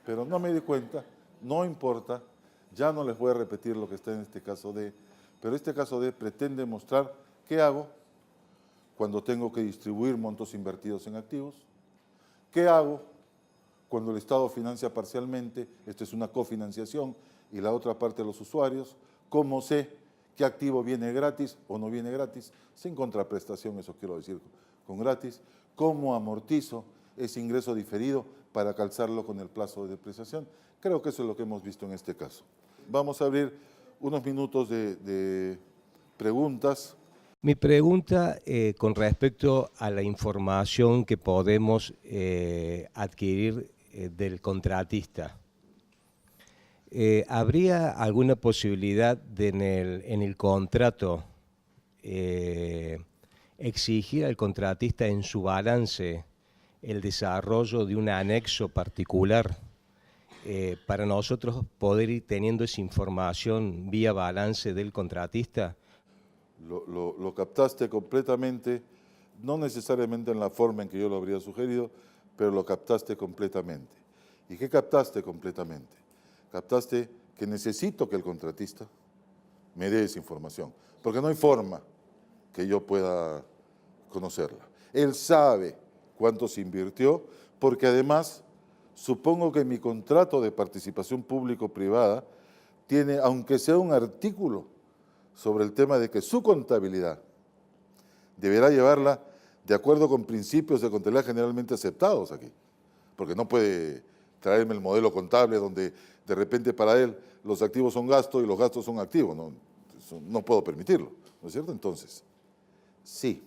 pero no me di cuenta, no importa, ya no les voy a repetir lo que está en este caso D, pero este caso D pretende mostrar qué hago cuando tengo que distribuir montos invertidos en activos, qué hago cuando el Estado financia parcialmente, esto es una cofinanciación, y la otra parte de los usuarios, cómo sé qué activo viene gratis o no viene gratis, sin contraprestación, eso quiero decir con gratis, cómo amortizo ese ingreso diferido para calzarlo con el plazo de depreciación. Creo que eso es lo que hemos visto en este caso. Vamos a abrir unos minutos de preguntas. Mi pregunta con respecto a la información que podemos adquirir del contratista. ¿Habría alguna posibilidad de en el contrato exigir al contratista en su balance el desarrollo de un anexo particular para nosotros poder ir teniendo esa información vía balance del contratista? Lo captaste completamente, no necesariamente en la forma en que yo lo habría sugerido, pero lo captaste completamente. ¿Y qué captaste completamente? Captaste que necesito que el contratista me dé esa información, porque no hay forma que yo pueda conocerla. Él sabe cuánto se invirtió, porque además supongo que mi contrato de participación público-privada tiene, aunque sea un artículo, sobre el tema de que su contabilidad deberá llevarla de acuerdo con principios de contabilidad generalmente aceptados aquí, porque no puede traerme el modelo contable donde de repente para él los activos son gastos y los gastos son activos, no puedo permitirlo, ¿no es cierto? Entonces, sí,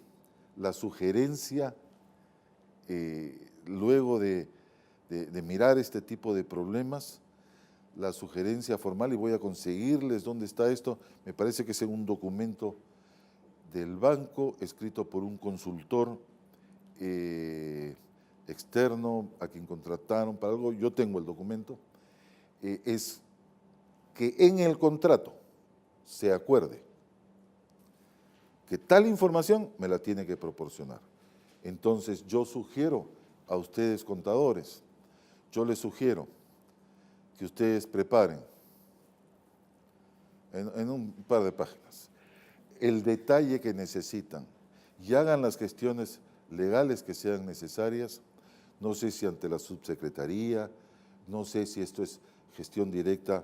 la sugerencia, luego de mirar este tipo de problemas, la sugerencia formal, y voy a conseguirles dónde está esto, me parece que es en un documento del banco escrito por un consultor externo a quien contrataron para algo, yo tengo el documento, es que en el contrato se acuerde que tal información me la tiene que proporcionar. Entonces yo sugiero a ustedes contadores, yo les sugiero que ustedes preparen en un par de páginas el detalle que necesitan y hagan las gestiones legales que sean necesarias, no sé si ante la subsecretaría, no sé si esto es gestión directa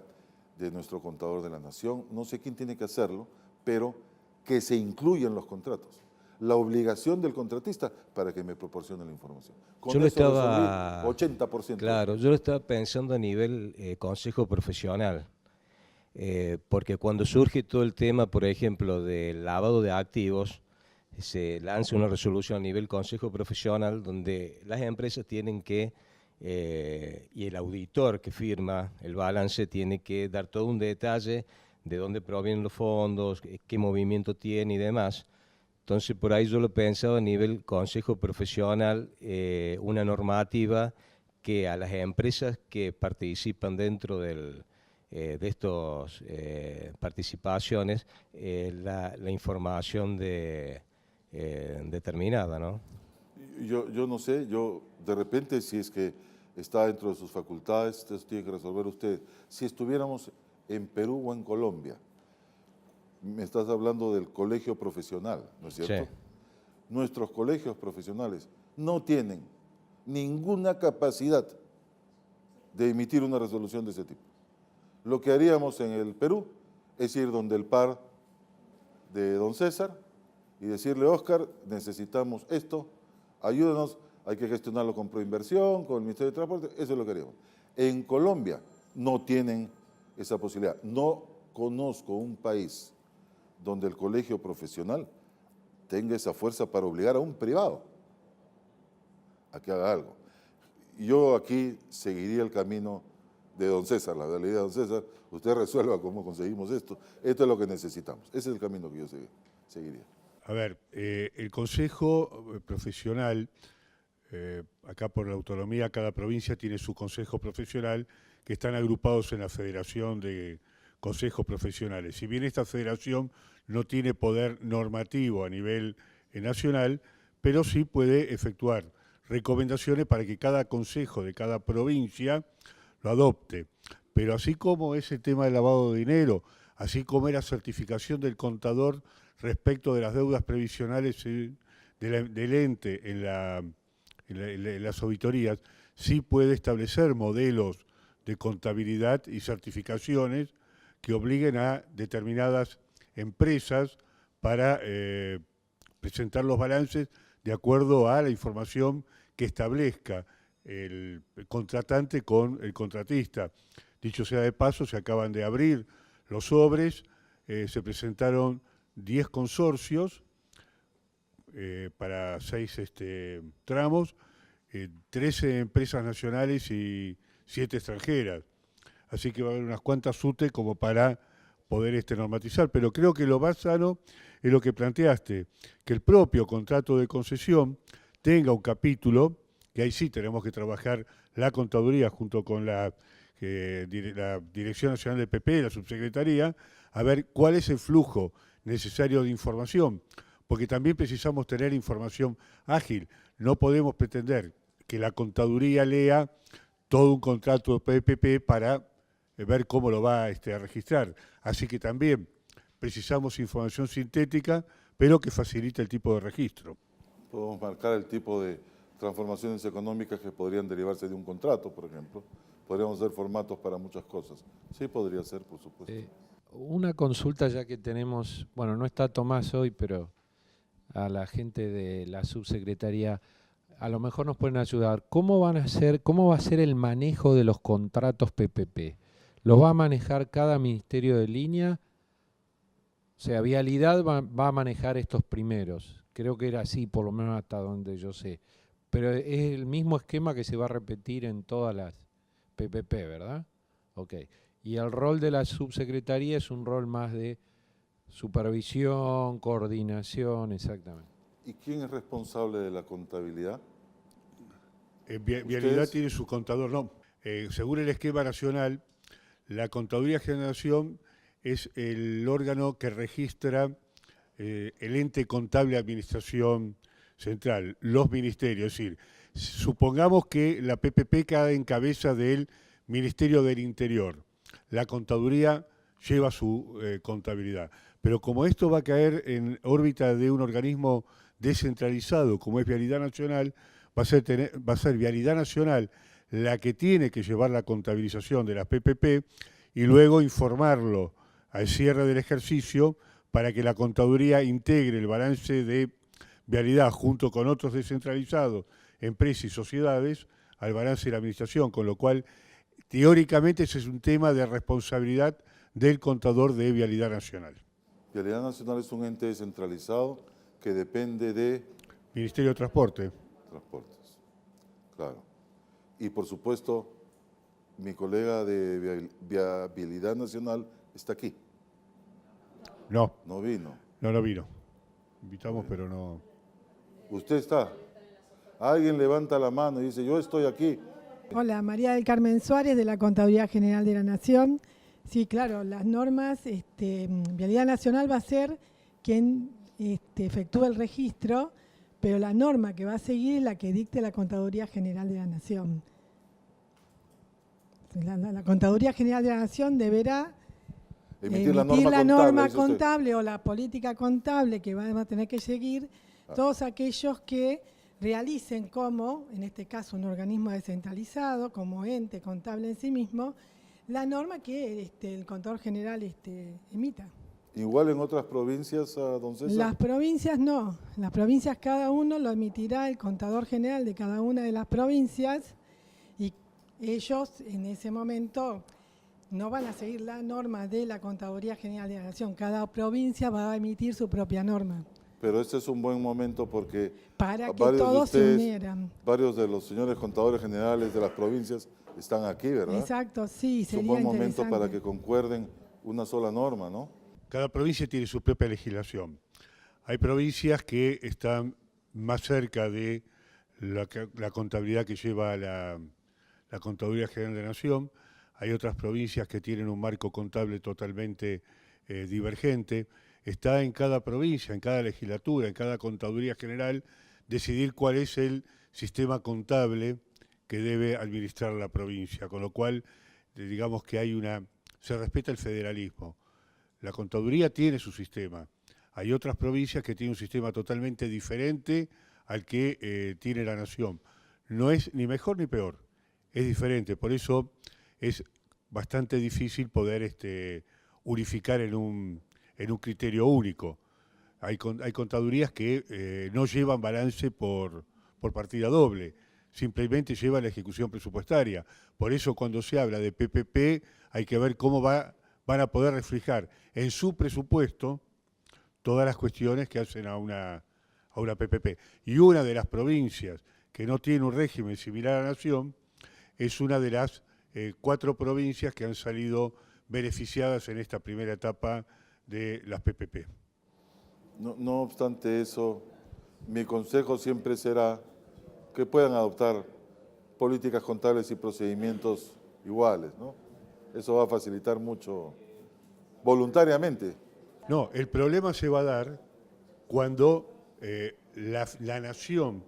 de nuestro contador de la Nación, no sé quién tiene que hacerlo, pero que se incluya en los contratos la obligación del contratista para que me proporcione la información. Con Yo lo eso estaba, resolví 80%. Claro, yo lo estaba pensando a nivel consejo profesional, porque cuando surge todo el tema, por ejemplo, del lavado de activos, se lanza una resolución a nivel consejo profesional donde las empresas tienen que, y el auditor que firma el balance tiene que dar todo un detalle de dónde provienen los fondos, qué movimiento tiene y demás. Entonces, por ahí yo lo pensaba a nivel consejo profesional, una normativa que a las empresas que participan dentro de estas participaciones, la información determinada, ¿no? Yo no sé, yo de repente si es que está dentro de sus facultades, eso tiene que resolver usted. Si estuviéramos en Perú o en Colombia, me estás hablando del colegio profesional, ¿no es cierto? Sí. Nuestros colegios profesionales no tienen ninguna capacidad de emitir una resolución de ese tipo. Lo que haríamos en el Perú es ir donde el par de don César y decirle, Óscar, necesitamos esto, ayúdanos hay que gestionarlo con Proinversión, con el Ministerio de Transporte, eso es lo que haríamos. En Colombia no tienen esa posibilidad. No conozco un país donde el colegio profesional tenga esa fuerza para obligar a un privado a que haga algo. Yo aquí seguiría el camino de don César, la realidad de don César, usted resuelva cómo conseguimos esto, esto es lo que necesitamos, ese es el camino que yo seguiría. A ver, el Consejo Profesional, acá por la autonomía, cada provincia tiene su Consejo Profesional, que están agrupados en la Federación de Consejos Profesionales. Si bien esta federación no tiene poder normativo a nivel nacional, pero sí puede efectuar recomendaciones para que cada consejo de cada provincia lo adopte. Pero así como ese tema del lavado de dinero, así como la certificación del contador respecto de las deudas previsionales del ente en las auditorías, sí puede establecer modelos de contabilidad y certificaciones que obliguen a determinadas empresas para presentar los balances de acuerdo a la información que establezca el contratante con el contratista. Dicho sea de paso, se acaban de abrir los sobres, se presentaron 10 consorcios para 6 tramos, 13 empresas nacionales y 7 extranjeras. Así que va a haber unas cuantas UTE como para poder normatizar. Pero creo que lo más sano es lo que planteaste, que el propio contrato de concesión tenga un capítulo, que ahí sí tenemos que trabajar la contaduría junto con la Dirección Nacional del PP, la subsecretaría, a ver cuál es el flujo necesario de información, porque también precisamos tener información ágil. No podemos pretender que la contaduría lea todo un contrato de PPP para ver cómo lo va a registrar. Así que también precisamos información sintética, pero que facilite el tipo de registro. Podemos marcar el tipo de transformaciones económicas que podrían derivarse de un contrato, por ejemplo. Podríamos hacer formatos para muchas cosas. Sí, podría ser, por supuesto. Una consulta ya que tenemos, bueno, no está Tomás hoy, pero a la gente de la subsecretaría, a lo mejor nos pueden ayudar. ¿Cómo va a ser el manejo de los contratos PPP? ¿Los va a manejar cada ministerio de línea? O sea, Vialidad va a manejar estos primeros. Creo que era así, por lo menos hasta donde yo sé. Pero es el mismo esquema que se va a repetir en todas las PPP, ¿verdad? Ok. Y el rol de la subsecretaría es un rol más de supervisión, coordinación, exactamente. ¿Y quién es responsable de la contabilidad? Vialidad tiene su contador, no. Según el esquema nacional, la Contaduría General de la Nación es el órgano que registra el ente contable de administración central, los ministerios. Es decir, supongamos que la PPP cae en cabeza del Ministerio del Interior. La contaduría lleva su contabilidad. Pero como esto va a caer en órbita de un organismo descentralizado, como es Vialidad Nacional, va a ser Vialidad Nacional la que tiene que llevar la contabilización de las PPP y luego informarlo al cierre del ejercicio para que la contaduría integre el balance de Vialidad junto con otros descentralizados, empresas y sociedades, al balance de la administración, con lo cual teóricamente ese es un tema de responsabilidad del contador de Vialidad Nacional. Vialidad Nacional es un ente descentralizado que depende de Ministerio de Transporte. Transportes, claro. Y por supuesto, mi colega de Vialidad Nacional está aquí. No. No vino. No vino. Invitamos, pero no. ¿Usted está? Alguien levanta la mano y dice, yo estoy aquí. Hola, María del Carmen Suárez, de la Contaduría General de la Nación. Sí, claro, las normas, Vialidad Nacional va a ser quien efectúa el registro, pero la norma que va a seguir es la que dicte la Contaduría General de la Nación. La Contaduría General de la Nación deberá emitir la norma contable o la política contable que van a tener que seguir todos aquellos que realicen como, en este caso, un organismo descentralizado, como ente contable en sí mismo, la norma que el contador general emita. Igual en otras provincias, don César. Las provincias no, las provincias cada uno lo emitirá el contador general de cada una de las provincias y ellos en ese momento no van a seguir la norma de la Contaduría General de la Nación. Cada provincia va a emitir su propia norma. Pero este es un buen momento porque Para que varios de todos se ustedes, unieran. varios de los señores contadores generales de las provincias están aquí, ¿verdad? Exacto, sí, Es un sería buen momento interesante. para que concuerden una sola norma, ¿no? Cada provincia tiene su propia legislación. Hay provincias que están más cerca de la contabilidad que lleva la Contaduría General de la Nación. Hay otras provincias que tienen un marco contable totalmente divergente. Está en cada provincia, en cada legislatura, en cada Contaduría General, decidir cuál es el sistema contable que debe administrar la provincia, con lo cual, digamos que se respeta el federalismo. La contaduría tiene su sistema. Hay otras provincias que tienen un sistema totalmente diferente al que tiene la nación. No es ni mejor ni peor, es diferente. Por eso es bastante difícil poder unificar en un criterio único. Hay contadurías que no llevan balance por partida doble, simplemente llevan la ejecución presupuestaria. Por eso cuando se habla de PPP hay que ver cómo van a poder reflejar en su presupuesto todas las cuestiones que hacen a una PPP. Y una de las provincias que no tiene un régimen similar a la Nación es una de las 4 provincias que han salido beneficiadas en esta primera etapa de las PPP. No obstante eso, mi consejo siempre será que puedan adoptar políticas contables y procedimientos iguales, ¿no? Eso va a facilitar mucho voluntariamente. No, el problema se va a dar cuando la nación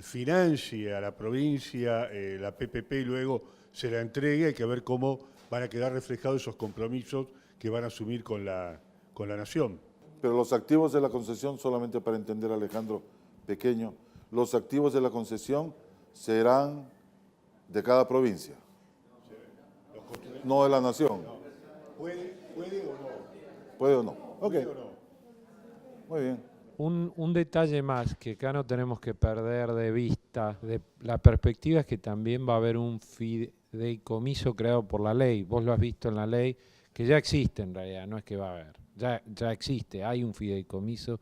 financie a la provincia la PPP y luego se la entregue. Hay que ver cómo van a quedar reflejados esos compromisos que van a asumir con la nación. Pero los activos de la concesión, solamente para entender, Alejandro, pequeño, los activos de la concesión serán de cada provincia, no de la nación. ¿Puede o no? ¿Puede o no? Ok, ¿Puede o no? muy bien. Un detalle más que acá no tenemos que perder de vista, de la perspectiva es que también va a haber un fideicomiso creado por la ley. Vos lo has visto en la ley, que ya existe en realidad, no es que va a haber, ya existe, hay un fideicomiso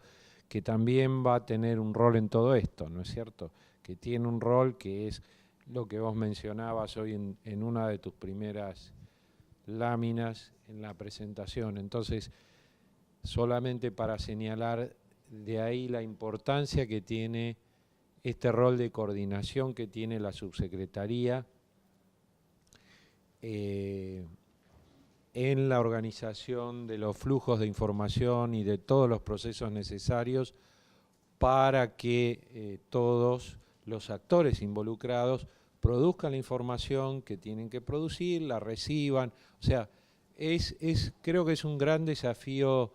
que también va a tener un rol en todo esto, ¿no es cierto? Que tiene un rol que es lo que vos mencionabas hoy en una de tus primeras láminas en la presentación. Entonces, solamente para señalar de ahí la importancia que tiene este rol de coordinación que tiene la subsecretaría en la organización de los flujos de información y de todos los procesos necesarios para que todos los actores involucrados produzcan la información que tienen que producir, la reciban. O sea, creo que es un gran desafío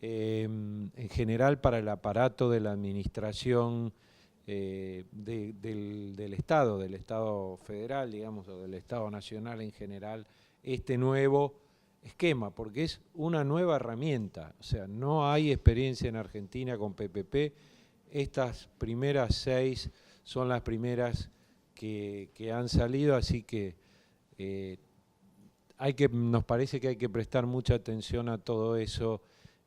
en general para el aparato de la administración del Estado federal, digamos, o del Estado nacional en general, este nuevo esquema, porque es una nueva herramienta. O sea, no hay experiencia en Argentina con PPP. Estas primeras 6 son las primeras que han salido, así que nos parece que hay que prestar mucha atención a todo eso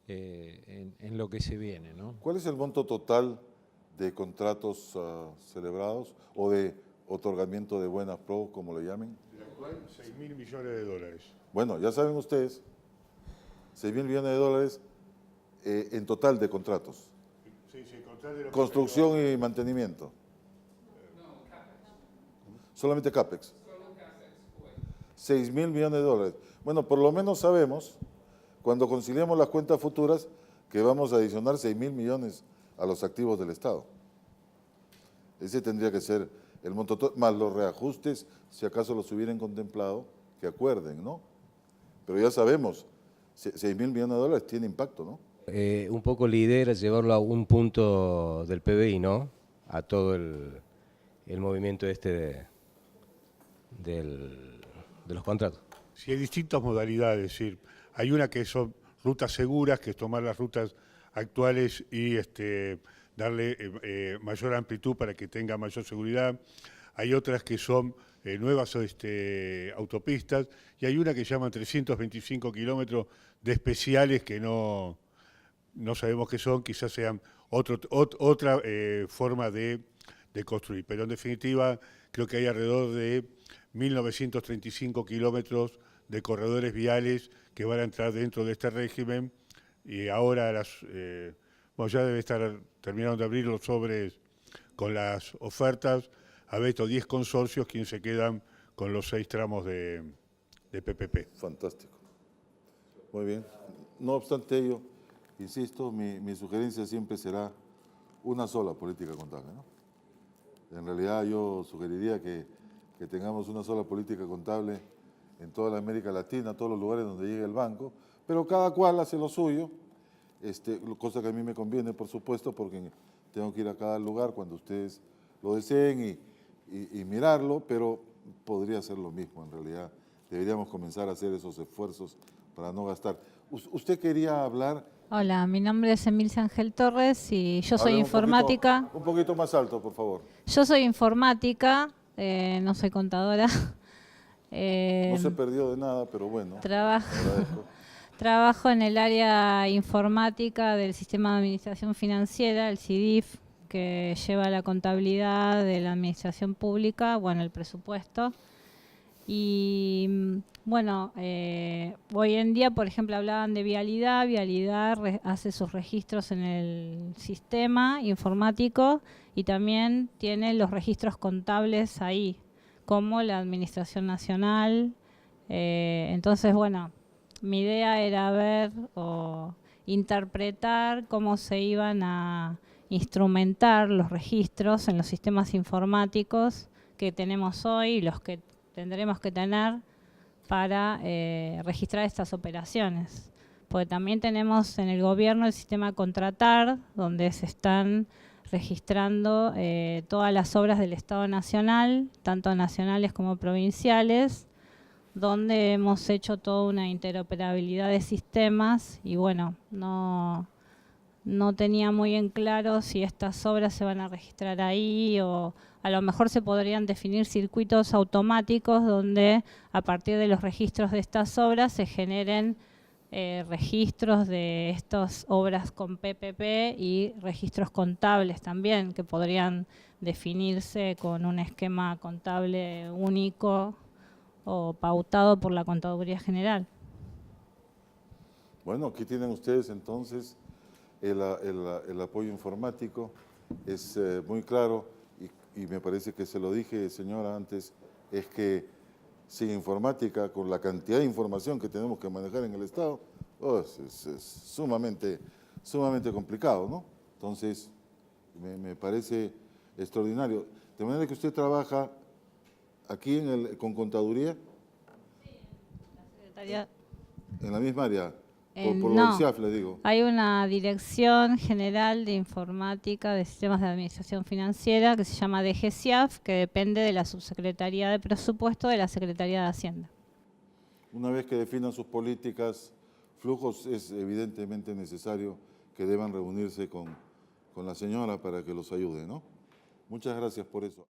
en lo que se viene, ¿no? ¿Cuál es el monto total de contratos celebrados o de otorgamiento de buenas pro, como le llamen? El actual, $6.000 millones. Bueno, ya saben ustedes, $6.000 millones en total de contratos. Sí, contrato de lo que Construcción y mantenimiento. Solamente CAPEX. $6.000 millones. Bueno, por lo menos sabemos, cuando conciliamos las cuentas futuras, que vamos a adicionar $6.000 millones a los activos del Estado. Ese tendría que ser el monto, más los reajustes, si acaso los hubieran contemplado, que acuerden, ¿no? Pero ya sabemos, $6.000 millones tiene impacto, ¿no? Un poco la idea era llevarlo a un punto del PBI, ¿no? A todo el movimiento de los contratos. Sí, hay distintas modalidades, es decir, hay una que son rutas seguras, que es tomar las rutas actuales y darle mayor amplitud para que tenga mayor seguridad. Hay otras que son nuevas autopistas y hay una que llaman 325 kilómetros de especiales que no sabemos qué son, quizás sean otra forma de construir. Pero en definitiva creo que hay alrededor de 1.935 kilómetros de corredores viales que van a entrar dentro de este régimen y ahora ya debe estar terminando de abrir los sobres con las ofertas. Ha visto 10 consorcios quienes se quedan con los 6 tramos de PPP. Fantástico. Muy bien. No obstante ello, insisto, mi sugerencia siempre será una sola política contable, ¿no? En realidad yo sugeriría que tengamos una sola política contable en toda la América Latina, todos los lugares donde llegue el banco, pero cada cual hace lo suyo, cosa que a mí me conviene, por supuesto, porque tengo que ir a cada lugar cuando ustedes lo deseen y mirarlo, pero podría ser lo mismo en realidad. Deberíamos comenzar a hacer esos esfuerzos para no gastar. Usted quería hablar... Hola, mi nombre es Emilce Ángel Torres y yo soy Hable informática. Un poquito más alto, por favor. Yo soy informática, no soy contadora. No se perdió de nada, pero bueno. Agradezco. Trabajo en el área informática del Sistema de Administración Financiera, el CIDIF, que lleva la contabilidad de la administración pública, bueno, el presupuesto. Y bueno, hoy en día, por ejemplo, hablaban de Vialidad. Vialidad hace sus registros en el sistema informático y también tiene los registros contables ahí, como la Administración Nacional. Entonces, bueno, mi idea era ver o interpretar cómo se iban a instrumentar los registros en los sistemas informáticos que tenemos hoy y los que tendremos que tener para registrar estas operaciones. Porque también tenemos en el gobierno el sistema Contratar, donde se están registrando todas las obras del Estado Nacional, tanto nacionales como provinciales, donde hemos hecho toda una interoperabilidad de sistemas y bueno, no tenía muy en claro si estas obras se van a registrar ahí o a lo mejor se podrían definir circuitos automáticos donde a partir de los registros de estas obras se generen registros de estas obras con PPP y registros contables también que podrían definirse con un esquema contable único o pautado por la Contaduría General. Bueno, aquí tienen ustedes entonces el apoyo informático, es muy claro y me parece que se lo dije, señora, antes, es que sin informática, con la cantidad de información que tenemos que manejar en el Estado, es sumamente complicado, ¿no? Entonces, me parece extraordinario. De manera que usted trabaja aquí con contaduría. Sí, la Secretaría. En la misma área. Por lo No, del CIAF, le digo. hay una Dirección General de Informática de Sistemas de Administración Financiera que se llama DGCIAF, que depende de la Subsecretaría de Presupuesto de la Secretaría de Hacienda. Una vez que definan sus políticas, flujos, es evidentemente necesario que deban reunirse con la señora para que los ayude, ¿no? Muchas gracias por eso.